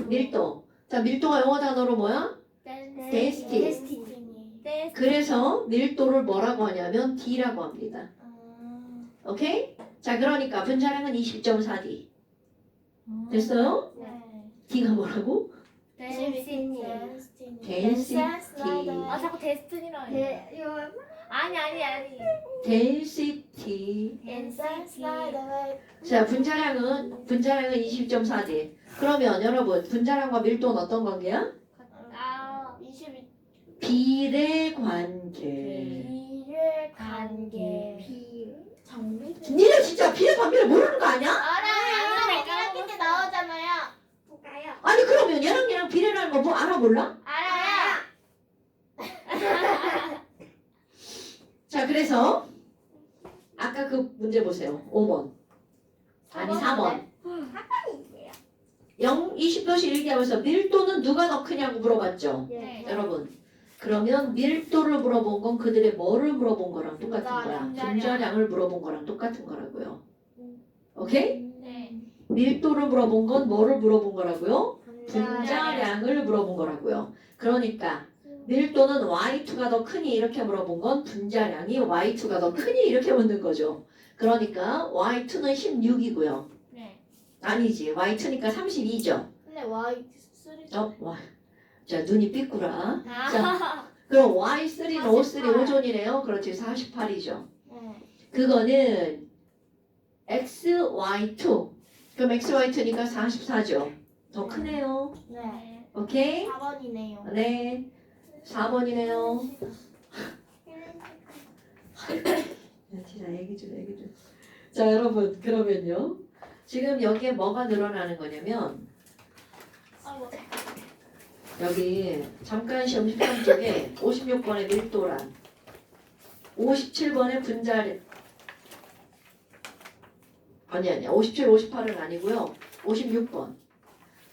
밀도. 자, 밀도가 영어 단어로 뭐야? density. 그래서 밀도를 뭐라고 하냐면 D라고 합니다. 오케이? 자, 그러니까 분자량은 20.4D. 됐어요? 네. D가 뭐라고? 데스티니. density. 아 자꾸 데스티니라. 이거 아니. density. 자, 분자량은 20.4D. 그러면 여러분, 분자량과 밀도는 어떤 관계야? 아 22 비례 관계. 비례 관계. 비 정비? 니네 진짜 비례 관계를 모르는 거 아니야? 알아요. 1학기 때 나오잖아요. 볼까요? 아니 그러면 얘랑 비례라는 거 뭐 알아 몰라? 알아요. 자, 그래서 아까 그 문제 보세요. 5번. 아니 4번. 20도씨 일기하면서 밀도는 누가 더 크냐고 물어봤죠. 네. 여러분. 그러면 밀도를 물어본 건 그들의 뭐를 물어본 거랑 똑같은 거야. 분자량. 분자량을 물어본 거랑 똑같은 거라고요. 오케이? 네. 밀도를 물어본 건 뭐를 물어본 거라고요? 분자량. 분자량을 물어본 거라고요. 그러니까 밀도는 Y2가 더 크니 이렇게 물어본 건 분자량이 Y2가 더 크니 이렇게 묻는 거죠. 그러니까 Y2는 16이고요. 네. 아니지. Y2니까 32죠. 근데 Y3 와. 자, 눈이 삐꾸라. 아. 자, 그럼 Y3는 48. 5 오존이네요. 그렇지. 48이죠. 네. 그거는 XY2. 그럼 XY2니까 44죠. 더 크네요. 네. 오케이? 4번이네요. 네. 4번이네요. 진짜 얘기 좀. 자, 여러분, 그러면요. 지금 여기에 뭐가 늘어나는 거냐면, 아이고. 여기 잠깐 시험 13쪽에 56번의 밀도란, 57번의 분자량, 아니야. 57, 58은 아니고요. 56번.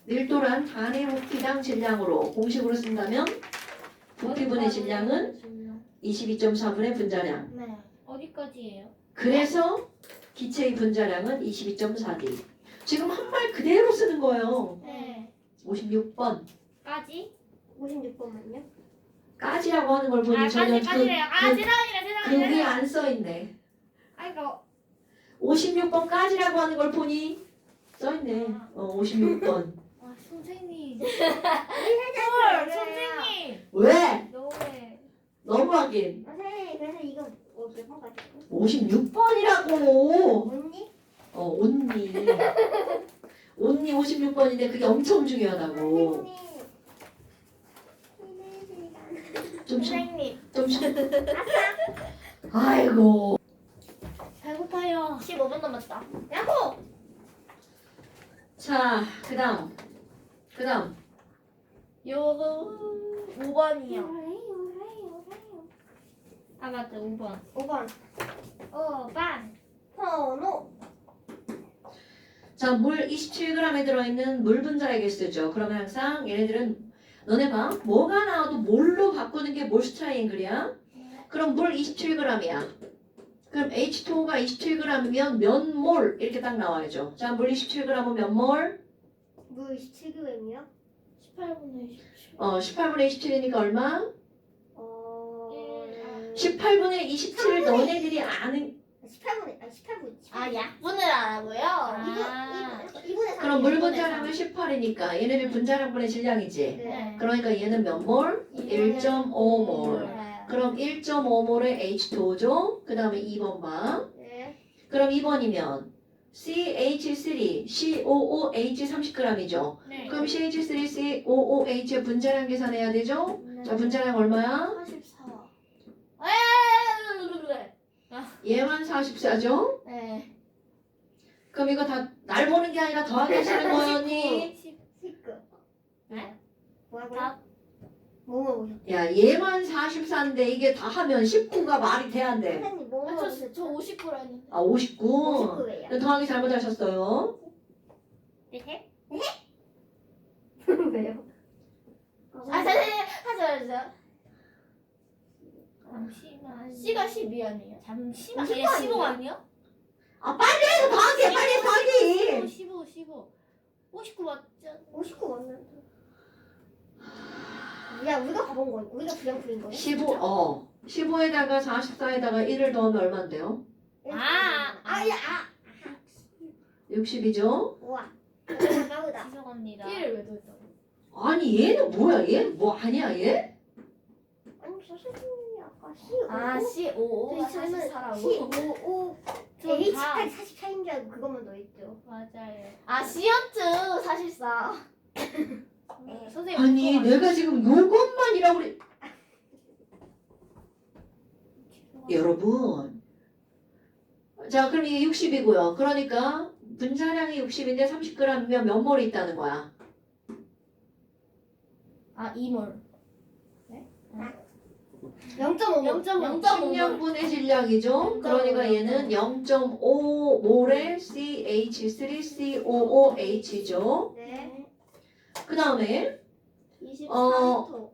밀도란 단위 부피당 질량으로 공식으로 쓴다면 부피분의 질량은 22.4분의 분자량. 네. 어디까지예요? 그래서 기체의 분자량은 22.4D. 지금 한 말 그대로 쓰는 거예요. 네. 56번. 까지? 56번만요? 까지라고 하는 걸 보니 전혀 까지래요. 아 죄송합니다. 그게 안 써있네. 아이고. 56번 까지라고 하는 걸 보니 써있네. 56번. 아 선생님. 헐, 선생님. 왜? 너무해. 너무하긴. 선생님 그래서 이거 몇번 가지고? 56번이라고. 언니? 온니. 온니 56번인데 그게 엄청 중요하다고. 선생님 좀 선생님. 아이고. 배고파요. 15분 남았다. 야호! 자, 그다음. 요거 5번이요. 아 맞다 5번. 5번 5번. 번호 자, 물 27g에 들어있는 물 분자에게 쓰죠. 그러면 항상 얘네들은 너네 봐. 뭐가 나와도 뭘로 바꾸는 게 몰수 트라이앵글이야? 그럼 물 27g이야. 그럼 H2O가 27g이면 몇 몰? 이렇게 딱 나와야죠. 자, 물 27g은 몇 몰? 물 27g이요? 18분의 27. 18분의 27이니까 얼마? 어... 18분의 27을 너네들이 아는 18분 아, 약분을 하라고요? 이분의 그럼 물 분자량은 18이니까 얘네들 분자량분의 질량이지. 네. 그러니까 얘는 몇 몰? 1.5몰. 네. 그럼 1.5몰의 H2O죠. 그 다음에 2번 봐. 네. 그럼 2번이면 CH3, COOH 30g이죠. 네. 그럼 CH3, COOH의 분자량 계산해야 되죠? 자, 분자량 얼마야? 44. 얘만 44죠? 네. 그럼 이거 다 날 보는 게 아니라 더하기 하시는 거였니? 19 네? 뭐라고요? 다 뭐 먹으셨어요? 야, 얘만 44인데 이게 다 하면 19가 말이 돼야 안 돼? 선생님 뭐 저 먹으셨어요? 50% 했는데. 아, 59. 59예요. 더하기 잘못하셨어요. 네? 왜요? 아, 하지 말아주세요. 잠시만. C가 12 아니에요? 잠시만. 15 얘 15 아니야? 아, 빨리 해서 더하기 해, 빨리 더하기! 15. 59 맞지? 59 맞는데. 야, 우리가 가본 건 우리가 그냥 그린 거야? 15에다가 44에다가 1을 더하면 얼만데요? 아야 60이죠? 우와. 까우다. 죄송합니다. 1을 왜 더했다고? 아니, 얘는 뭐야, 얘? 뭐 아니야, 얘? 아니 선생님이 아까 C 아, C5가 저희 저는 44라고? C55 저 H까지 44인 줄 알고 그것만 넣었죠. 맞아요. 아, C였죠, 사실상. 네. 선생님. 아니, 내가 지금 요것만이라고 그래. 여러분. 자, 그럼 이게 60이고요. 그러니까 분자량이 60인데 30g이면 몇 몰이 있다는 거야? 아, 2몰. 0.5. 0.5. 식량분의 질량이죠. 그러니까 얘는 0.5몰의 CH3COOH죠. 네. 그 다음에 24리터.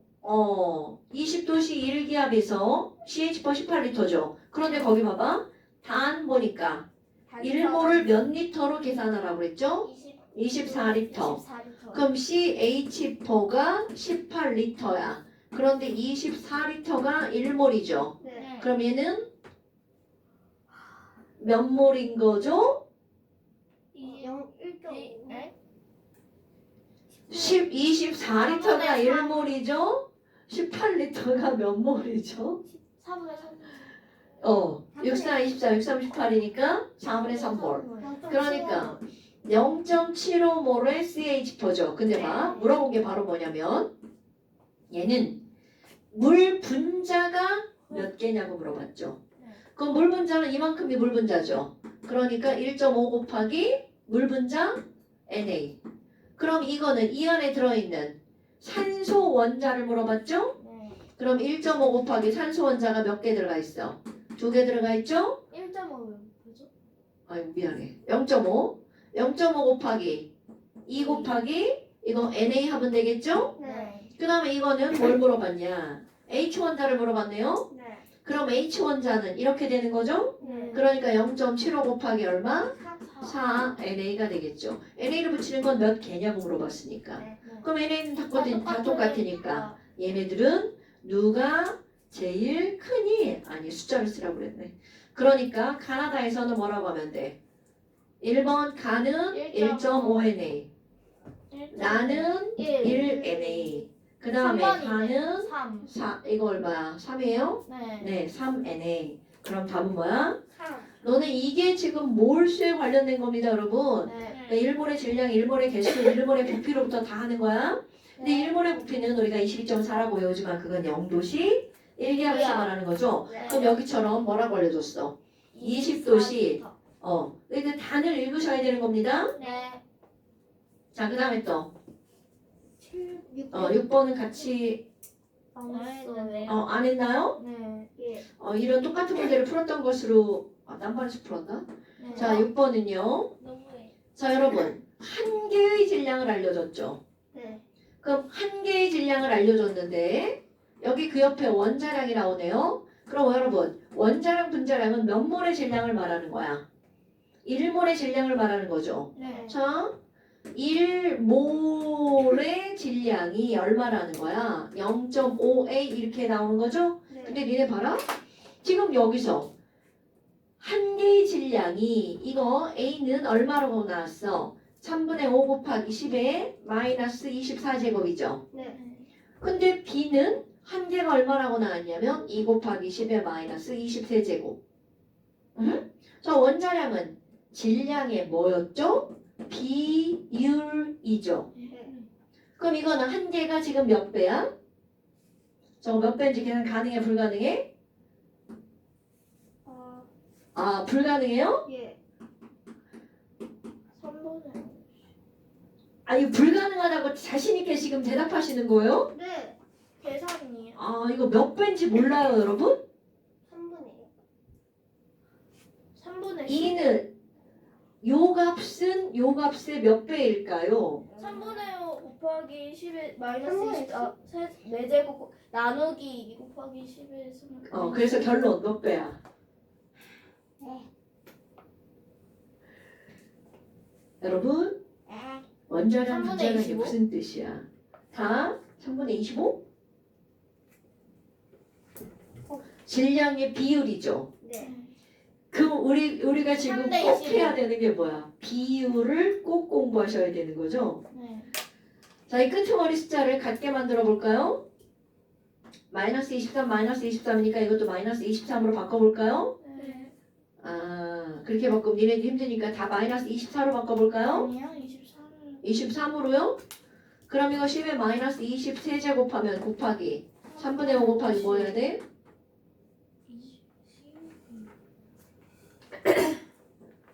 20도씨 1기압에서 CH per 18리터죠. 그런데 거기 봐봐. 단 보니까 1몰을 몇 리터로 계산하라고 그랬죠? 24리터. 24리터. 그럼 CH per가 18리터야. 그런데 24리터가 1몰이죠. 네. 그럼 얘는 몇 몰인 거죠? 0 1.5. 24리터가 3. 1몰이죠? 18리터가 몇 몰이죠? 4분의 3. 64, 24, 63, 18이니까 4분의 3몰. 그러니까 0.75몰의 CH4죠. 근데 봐, 물어본 게 바로 뭐냐면 얘는 물 분자가 몇 개냐고 물어봤죠. 그럼 물 분자는 이만큼이 물 분자죠. 그러니까 1.5 곱하기 물 분자 Na. 그럼 이거는 이 안에 들어있는 산소 원자를 물어봤죠? 네. 그럼 1.5 곱하기 산소 원자가 몇 개 들어가 있어? 2개 들어가 있죠? 1.5면 뭐죠? 아이고 미안해. 0.5. 0.5 곱하기 2 곱하기 이거 Na 하면 되겠죠? 네. 그 다음에 이거는 뭘 물어봤냐? H 원자를 물어봤네요. 네. 그럼 H 원자는 이렇게 되는 거죠? 네. 그러니까 0.75 곱하기 얼마? 4. 4 NA가 되겠죠. NA를 붙이는 건 몇 개냐고 물어봤으니까. 네. 그럼 NA는 다 똑같으니까 얘네들은 누가 제일 크니? 아니 숫자를 쓰라고 그랬네. 그러니까 가나다에서는 뭐라고 하면 돼? 1번 가는 1.5 NA, 나는 1 NA. 그 다음에 가는 3. 4, 이거 얼마야? 3이에요? 네. 네, 3 NA. 그럼 답은 뭐야? 3. 너는 이게 지금 몰수에 관련된 겁니다, 여러분. 네. 그러니까 일몰의 질량, 일몰의 개수, 일몰의 부피로부터 다 하는 거야. 근데 일몰의 부피는 우리가 22.4라고 외우지만 그건 0도씨 1기압에서 말하는 거죠. 네. 그럼 여기처럼 뭐라고 알려줬어? 20도씨. 근데 단을 읽으셔야 되는 겁니다. 네. 자, 그 다음에 또 6. 6번은 같이 안 했나요? 네. 예. 이런 똑같은 문제를 풀었던 것으로 딴 반에서 풀었나? 네. 자, 6번은요. 너무해. 자, 여러분 한 개의 질량을 알려줬죠. 네. 그럼 한 개의 질량을 알려줬는데 여기 그 옆에 원자량이 나오네요. 그럼 여러분 원자량 분자량은 몇 몰의 질량을 말하는 거야? 1몰의 질량을 말하는 거죠. 네. 자, 1몰의 질량이 얼마라는 거야? 0.5A 이렇게 나오는 거죠? 네. 근데 니네 봐라. 지금 여기서 한 개의 질량이 이거 A는 얼마라고 나왔어? 3분의 5 곱하기 10에 마이너스 24제곱이죠. 네. 근데 B는 한 개가 얼마라고 나왔냐면 2 곱하기 10에 마이너스 23제곱. 자, 원자량은 질량의 뭐였죠? 비율이죠. 그럼 이거는 한 개가 지금 몇 배야? 저거 몇 배인지 계산 가능해? 불가능해? 불가능해요? 예. 3분의 아니 불가능하다고 자신 있게 지금 대답하시는 거예요? 네. 계산이에요. 아, 이거 몇 배인지 몰라요, 여러분? 3분의 3분의 10. 2는 요 값의 몇 배일까요? 3분의 5 곱하기 10의 마이너스 3분의 20, 4제곱 나누기 2 곱하기 10의 3. 그래서 결론 몇 배야? 네. 여러분, 네. 원자량 3분의 분자량이 25? 무슨 뜻이야? 다 3분의 25? 질량의 비율이죠. 네. 그럼 우리가 지금 3대 꼭 25. 해야 되는 게 뭐야? 비율을 꼭 공부하셔야 되는 거죠. 네. 자, 이 끄트머리 숫자를 같게 만들어 볼까요? 마이너스 23, 마이너스 23이니까 이것도 마이너스 23으로 바꿔볼까요? 네. 아, 그렇게 바꾸면 니네들 힘드니까 다 마이너스 24로 바꿔볼까요? 아니요, 23을. 23으로요? 그럼 이거 10에 마이너스 23제곱하면 곱하기 3분의 5 곱하기 뭐 해야 돼?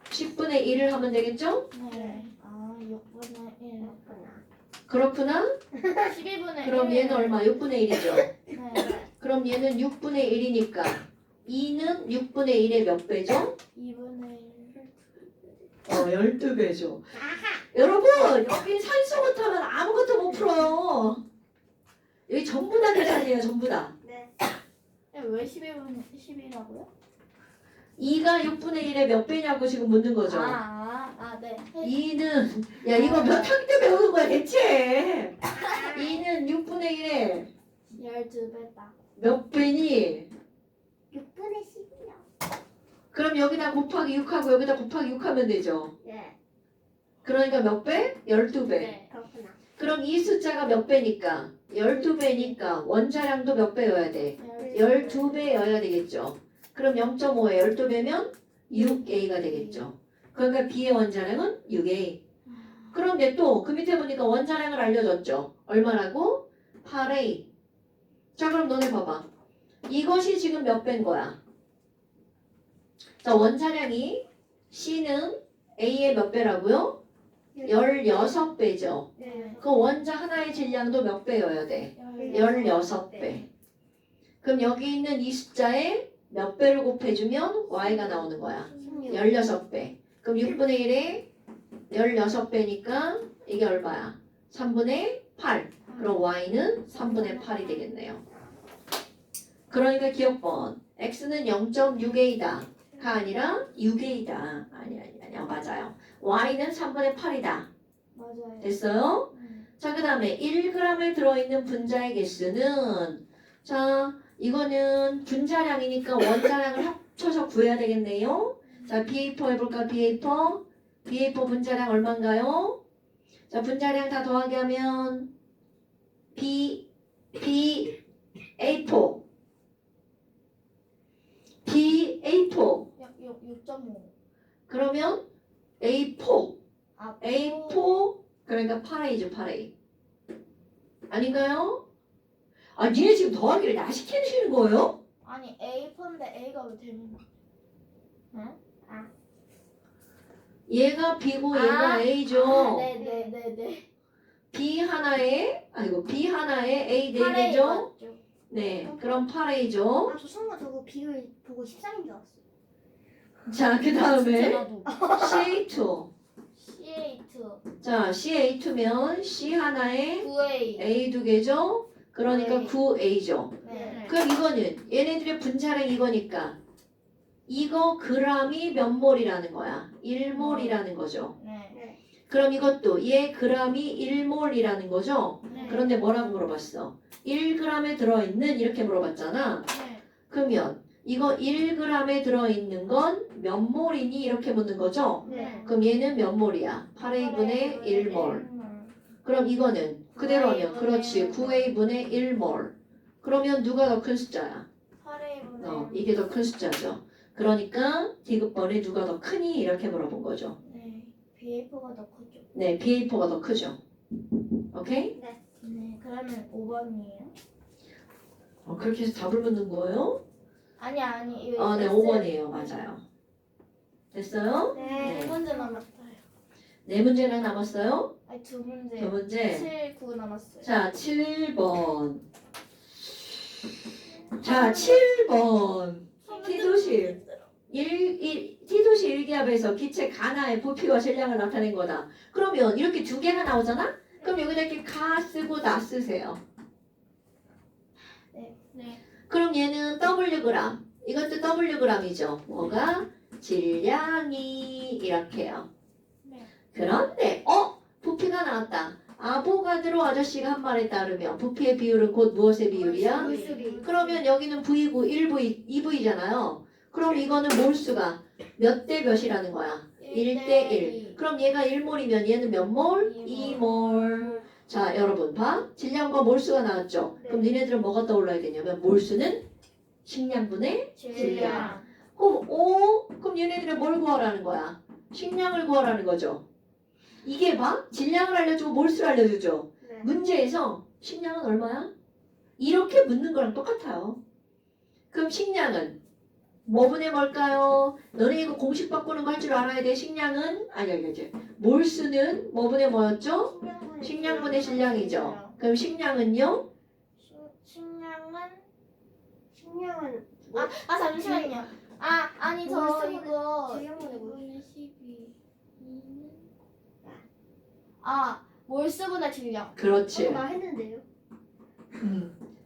10분의 1을 하면 되겠죠? 네. 아, 6분의 1. 그렇구나? 12분의 1. 그럼 얘는 얼마? 6분의 1이죠. 네. 그럼 얘는 6분의 1이니까 2는 6분의 1의 몇 배죠? 2분의 1. 12배죠. 여러분, 여기 산수 못하면 아무것도 못 풀어요. 여기 전부 다 계산이에요, 전부 다. 네. 왜 12분의 10이라고요? 2가 6분의 1의 몇 배냐고 지금 묻는 거죠. 네. 2는, 야, 이거 몇 학기 때 배우는 거야, 대체? 2는 6분의 1의 12배다. 몇 배니? 6분의 10이요. 그럼 여기다 곱하기 6하고 여기다 곱하기 6하면 되죠. 네. 그러니까 몇 배? 12배. 네. 그렇구나. 그럼 이 숫자가 몇 배니까? 12배니까 원자량도 몇 배여야 돼? 12배여야 되겠죠. 그럼 0.5에 12배면 6A가 되겠죠. 그러니까 B의 원자량은 6A. 그런데 또 그 밑에 보니까 원자량을 알려줬죠. 얼마라고? 8A. 자, 그럼 너네 봐봐. 이것이 지금 몇 배인 거야? 자, 원자량이 C는 A의 몇 배라고요? 16배죠. 네. 그 원자 하나의 질량도 몇 배여야 돼? 16배. 그럼 여기 있는 이 숫자에 몇 배를 곱해주면 y가 나오는 거야? 16배. 그럼 6분의 1에 16배니까 이게 얼마야? 3분의 8. 그럼 y는 3분의 8이 되겠네요. 그러니까 기억번. x는 0.6a다. 가 아니라 6a다. 아니야. 맞아요. y는 3분의 8이다. 맞아요. 됐어요? 자, 그 다음에 1g에 들어있는 분자의 개수는 자, 이거는 분자량이니까 원자량을 합쳐서 구해야 되겠네요. 자, BA4 해볼까? BA4. BA4 분자량 얼마인가요? 자, 분자량 다 더하기 하면 BA4. BA4. 6.5. 그러면 A4. 아, A4 그러니까 8A죠 8A 아닌가요? 아 니네 지금 더하기를 나 시키시는 거예요? 아니 A4인데 A가 왜 되는 얘가 B고 얘가 A죠. 네네네네. B 하나에 B 하나에 A 4개죠? 맞죠? 네 그럼 8A죠. 아, 저 순간 저거 비율 보고 13인 줄 알았어요. 자 그 진짜 다음에 나도. CA2 CA2 자 CA2면 C 하나에 9A. A 2개죠? 그러니까 네. 9A죠. 네. 그럼 이거는 얘네들의 분자량 이거니까 이거 그람이 몇 몰이라는 거야? 1몰이라는 거죠. 네. 그럼 이것도 얘 그람이 1몰이라는 거죠. 네. 그런데 뭐라고 물어봤어? 1g에 들어있는 이렇게 물어봤잖아. 네. 그러면 이거 1g에 들어있는 건 몇 몰이니? 이렇게 묻는 거죠. 네. 그럼 얘는 몇 몰이야? 8A분의 1몰. 그럼 이거는 그대로 하면 그렇지 9A분의 1몰. 그러면 누가 더 큰 숫자야? 8A분의 이게 더 큰 숫자죠. 그러니까 디귿번에 누가 더 크니? 이렇게 물어본 거죠. 네. BA4가 더 크죠. 네, BA4가 더 크죠. 오케이? 네. 그러면 5번이에요. 그렇게 해서 답을 묻는 거예요? 아니 이거 네, 5번이에요. 맞아요. 됐어요? 네. 두 문제 남았어요. 네 문제나 남았어요? 아니 두 문제. 두 문제. 7, 9 남았어요. 자, 7번. 자, 7번. T도시. T도시 일기압에서 기체 가나의 부피와 질량을 나타낸 거다. 그러면 이렇게 두 개가 나오잖아? 그럼 여기다 이렇게 가 쓰고 나 쓰세요. 네. 그럼 얘는 Wg. 이것도 Wg이죠. 뭐가? 질량이 이렇게요. 네. 그런데 부피가 나왔다. 아보가드로 아저씨가 한 말에 따르면 부피의 비율은 곧 무엇의 비율이야? 물수비. 그러면 여기는 V고 1V, 2V잖아요. 그럼 이거는 몰수가 몇 대 몇이라는 거야? 1대 1. 그럼 얘가 1몰이면 얘는 몇 몰? 2몰. 자, 여러분 봐. 질량과 몰수가 나왔죠? 그럼 니네들은 뭐가 떠올라야 되냐면 몰수는 식량분의 질량. 그럼 얘네들은 뭘 구하라는 거야? 식량을 구하라는 거죠. 이게 봐. 질량을 알려주고 몰수를 알려주죠. 네. 문제에서 식량은 얼마야? 이렇게 묻는 거랑 똑같아요. 그럼 식량은 뭐분의 뭘까요? 너네 이거 공식 바꾸는 거 할 줄 알아야 돼. 식량은 이제 몰수는 뭐분의 뭐였죠? 식량분의 질량이죠. 그럼 식량은요? 식량은 뭐? 잠시만요. 아니 저 몰수분의 이거 질량분의 몰수. 2분의 12 몰수분의 질량. 그렇지. 나 했는데요.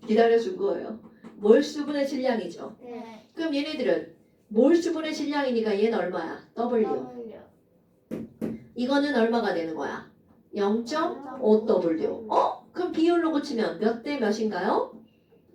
기다려준 거예요. 몰수분의 질량이죠. 네. 그럼 얘네들은 몰수분의 질량이니까 얘는 얼마야? W. 이거는 얼마가 되는 거야? 0.5W. 그럼 비율로 고치면 몇 대 몇인가요?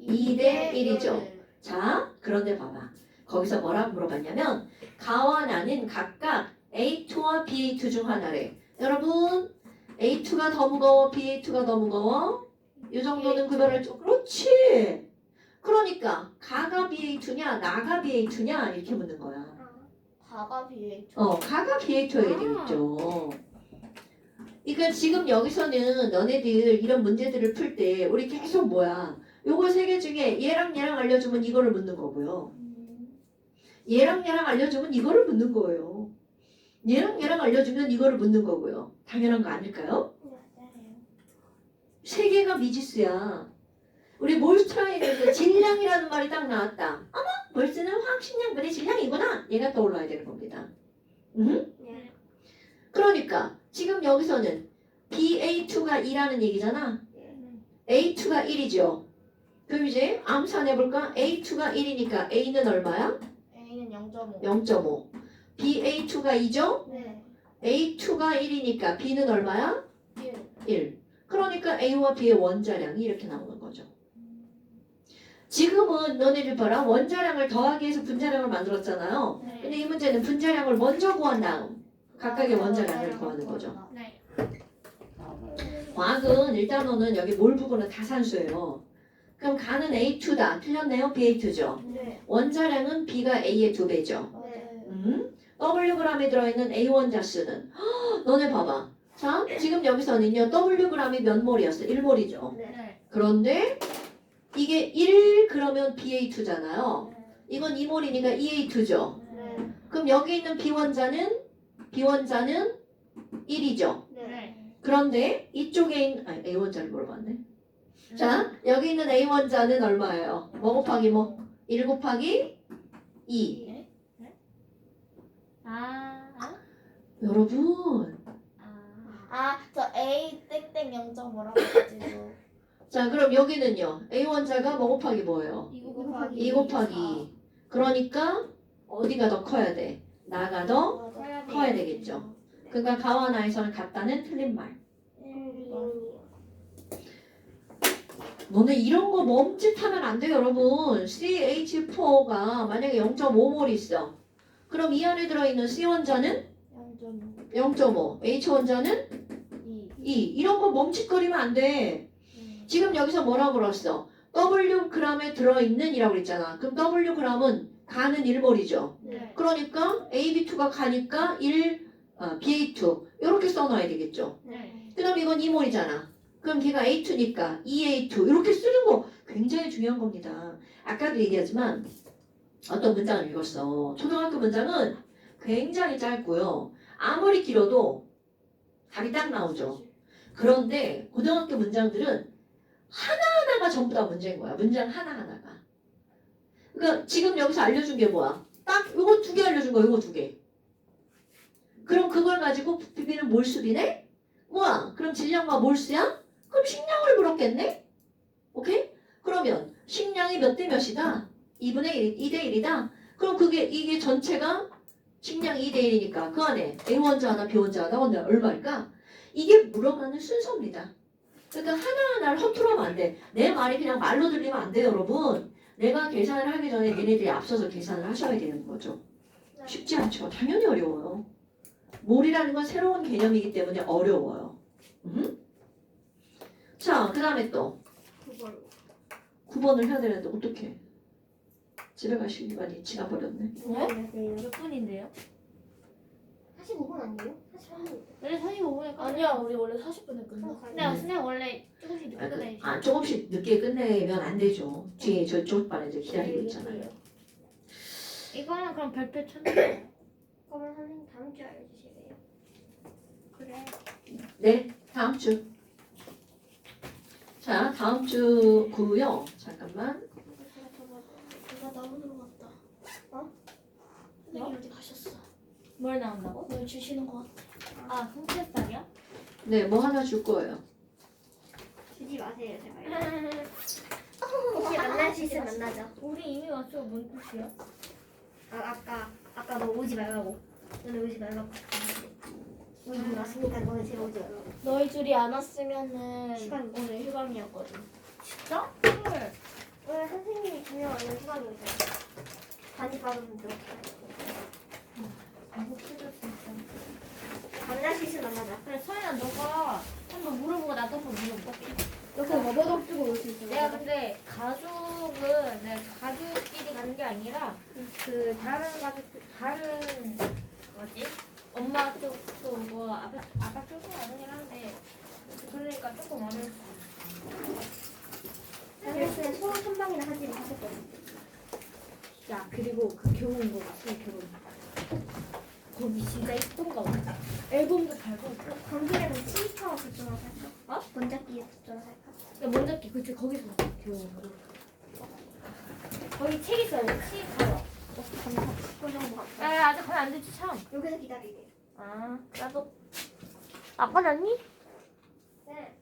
2대 1이죠. 자, 그런데 봐봐. 거기서 뭐라고 물어봤냐면 가와 나는 각각 A2와 BA2 중 하나래. 여러분, A2가 더 무거워, BA2가 더 무거워? 이 정도는 구별을 좀. 그렇지. 그러니까 가가 BA2냐, 나가 BA2냐 이렇게 묻는 거야. 가가 BA. 가가 BA2여야 되겠죠. 그러니까 지금 여기서는 너네들 이런 문제들을 풀 때 우리 계속 뭐야? 요거 세 개 중에 얘랑 얘랑 알려주면 이거를 묻는 거고요. 얘랑 얘랑 알려주면 이거를 묻는 거예요. 얘랑 얘랑 알려주면 이거를 묻는 거고요. 당연한 거 아닐까요? 세 개가 미지수야. 우리 몰수트라이에서 질량이라는 말이 딱 나왔다. 어머, 몰수는 화학식량분의 질량이구나. 얘가 떠올라야 되는 겁니다. 네. 그러니까 지금 여기서는 BA2가 2라는 얘기잖아. A2가 1이죠. 그럼 이제 암산해볼까? A2가 1이니까 A는 얼마야? A는 0.5. 0.5. BA2가 2죠? 네. A2가 1이니까 B는 얼마야? 1. 1. 그러니까 A와 B의 원자량이 이렇게 나오는 거죠. 지금은 너네들 봐라. 원자량을 더하기 위해서 분자량을 만들었잖아요. 네. 근데 이 문제는 분자량을 먼저 구한 다음 각각의 원자량을 구하는 거죠. 네. 과학은 일단은 여기 몰부분은 다산수예요. 그럼 가는 A2다. 틀렸네요. BA2죠. 네. 원자량은 B가 A의 2배죠. 네. Wg에 들어있는 A 원자수는 너네 봐봐. 자, 지금 여기서는요. Wg이 몇 몰이었어? 1몰이죠. 네. 네. 그런데 이게 1 그러면 BA2잖아요. 이건 2몰이니까 EA2죠. 네. 그럼 여기 있는 B원자는 1이죠. 네. 그런데 이쪽에 있는 A원자를 물어봤네. 자, 여기 있는 A원자는 얼마예요? 뭐 곱하기 뭐? 1 곱하기 2. 여러분. 저 A 땡땡 0.5라고 해가지고. 자, 그럼 여기는요. A원자가 뭐 곱하기 뭐예요? 2 2 곱하기 2. 그러니까 어디가 더 커야 돼? 나가 더 커야 되겠죠. 그러니까 가와 나에서는 같다는 틀린 말. 너네 이런 거 멈칫하면 안 돼요, 여러분. CH4가 만약에 0.5몰 있어. 그럼 이 안에 들어있는 C원자는 0.5, H원자는 2. 이런 거 멈칫거리면 안 돼. 지금 여기서 뭐라고 그랬어? Wg에 들어있는 이라고 그랬잖아. 그럼 Wg은 가는 1몰이죠. 네. 그러니까 AB2가 가니까 BA2 이렇게 써놔야 되겠죠. 그 다음 이건 2몰이잖아. 그럼 걔가 A2니까 2A2 이렇게 쓰는 거 굉장히 중요한 겁니다. 아까도 얘기하지만 어떤 문장을 읽었어. 초등학교 문장은 굉장히 짧고요. 아무리 길어도 답이 딱 나오죠. 그런데 고등학교 문장들은 하나하나가 전부 다 문제인 거야. 문장 하나하나가. 그러니까 지금 여기서 알려준 게 뭐야? 딱 요거 2개 알려준 거야. 요거 2개. 그럼 그걸 가지고 부피비는 몰수비네? 뭐야? 그럼 질량과 몰수야? 그럼 식량을 물었겠네? 오케이? 그러면 식량이 몇 대 몇이다? 2분의 1, 2대 1이다? 그럼 이게 전체가 식량이 2대 1이니까 그 안에 A 원자 하나, B 원자 하나, 원자 얼마일까? 이게 물어가는 순서입니다. 그러니까 하나하나를 허투루하면 안 돼. 내 말이 그냥 말로 들리면 안 돼요, 여러분. 내가 계산을 하기 전에 얘네들이 앞서서 계산을 하셔야 되는 거죠. 쉽지 않죠. 당연히 어려워요. 몰이라는 건 새로운 개념이기 때문에 어려워요. 자, 그 다음에 또 9번을 해야 되는데 어떡해. 집에 갈 시간이 지나버렸네. 몇 분인데요? 45분 아니에요? 43분. 원래 45분에 아니야, 우리 원래 40분에 끝나. 근데 선생님 원래 조금씩 늦게 끝내지. 조금씩 늦게 끝내면 안 되죠. 뒤에 저쪽 반에 이제 기다리고 있잖아요. 이거는 그럼 별표 쳤네. 그러면 선생님 다음 주에 알려주실래요? 그래. 네, 다음 주. 자, 다음 주고요. 잠깐만. 내가 나오는 것 같다. 선생님 어디 가셨어? 뭘 나온다고? 뭘 주시는 것 같아. 아, 콩채살이야? 네, 뭐 하나 줄 거예요. 주지 마세요, 제발. 혹시 만날 수 있으면 만나죠. 우리 이미 왔어. 뭔 뜻이야? 아까 너 오지 말라고. 너네 오지 말라고. 우리 이미 왔으니까 너네 제발 오지 말라고. 너희 둘이 안 왔으면은 시간. 오늘 휴감이었거든. 진짜? 헐. 오늘 선생님이 주면 오늘 휴관이었어요. 단지 받으면 들었어요. 못 찾아 진짜. 만날 수 있으면 만나자. 그래 서연아 너가 한번 물어보고 나도 한번 물어볼게. 너 그럼 뭐버덕 주고 올 수 있어. 내가 근데 가족은 내가 가족끼리 가는 게 아니라 그 다른 가족 다른 뭐지 엄마 쪽도 뭐 아빠 쪽도 가는 한데 그러니까 조금 어려울 수 있어. 그랬으면 서로 선방이나 하지를 하셨거든. 야 그리고 그 결혼 거 같은 결혼 거기 진짜 이쁜가 봐. 앨범도 팔고 거기에 그 치즈타워 그쪽으로 살까? 어? 번잡기 그쪽으로 살까? 야 먼저 그치 거기서 결혼 거. 거기 책 있어요. 치타워. 그거 정도 갈까? 야 아직 거의 안 됐지 참. 여기서 기다리래. 아 나도 아빠 잤니? 네.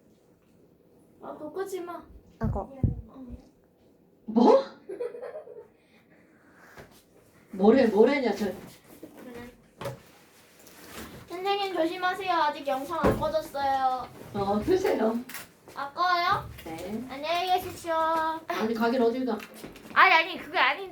아, 그거 끄지 마. 아까. 뭐? 뭐래냐, 저. 선생님 조심하세요. 아직 영상 안 꺼졌어요. 끄세요. 아까워요? 네. 안녕히 계십시오. 아니, 가긴 어딜 가. 아니 그게 아닌데.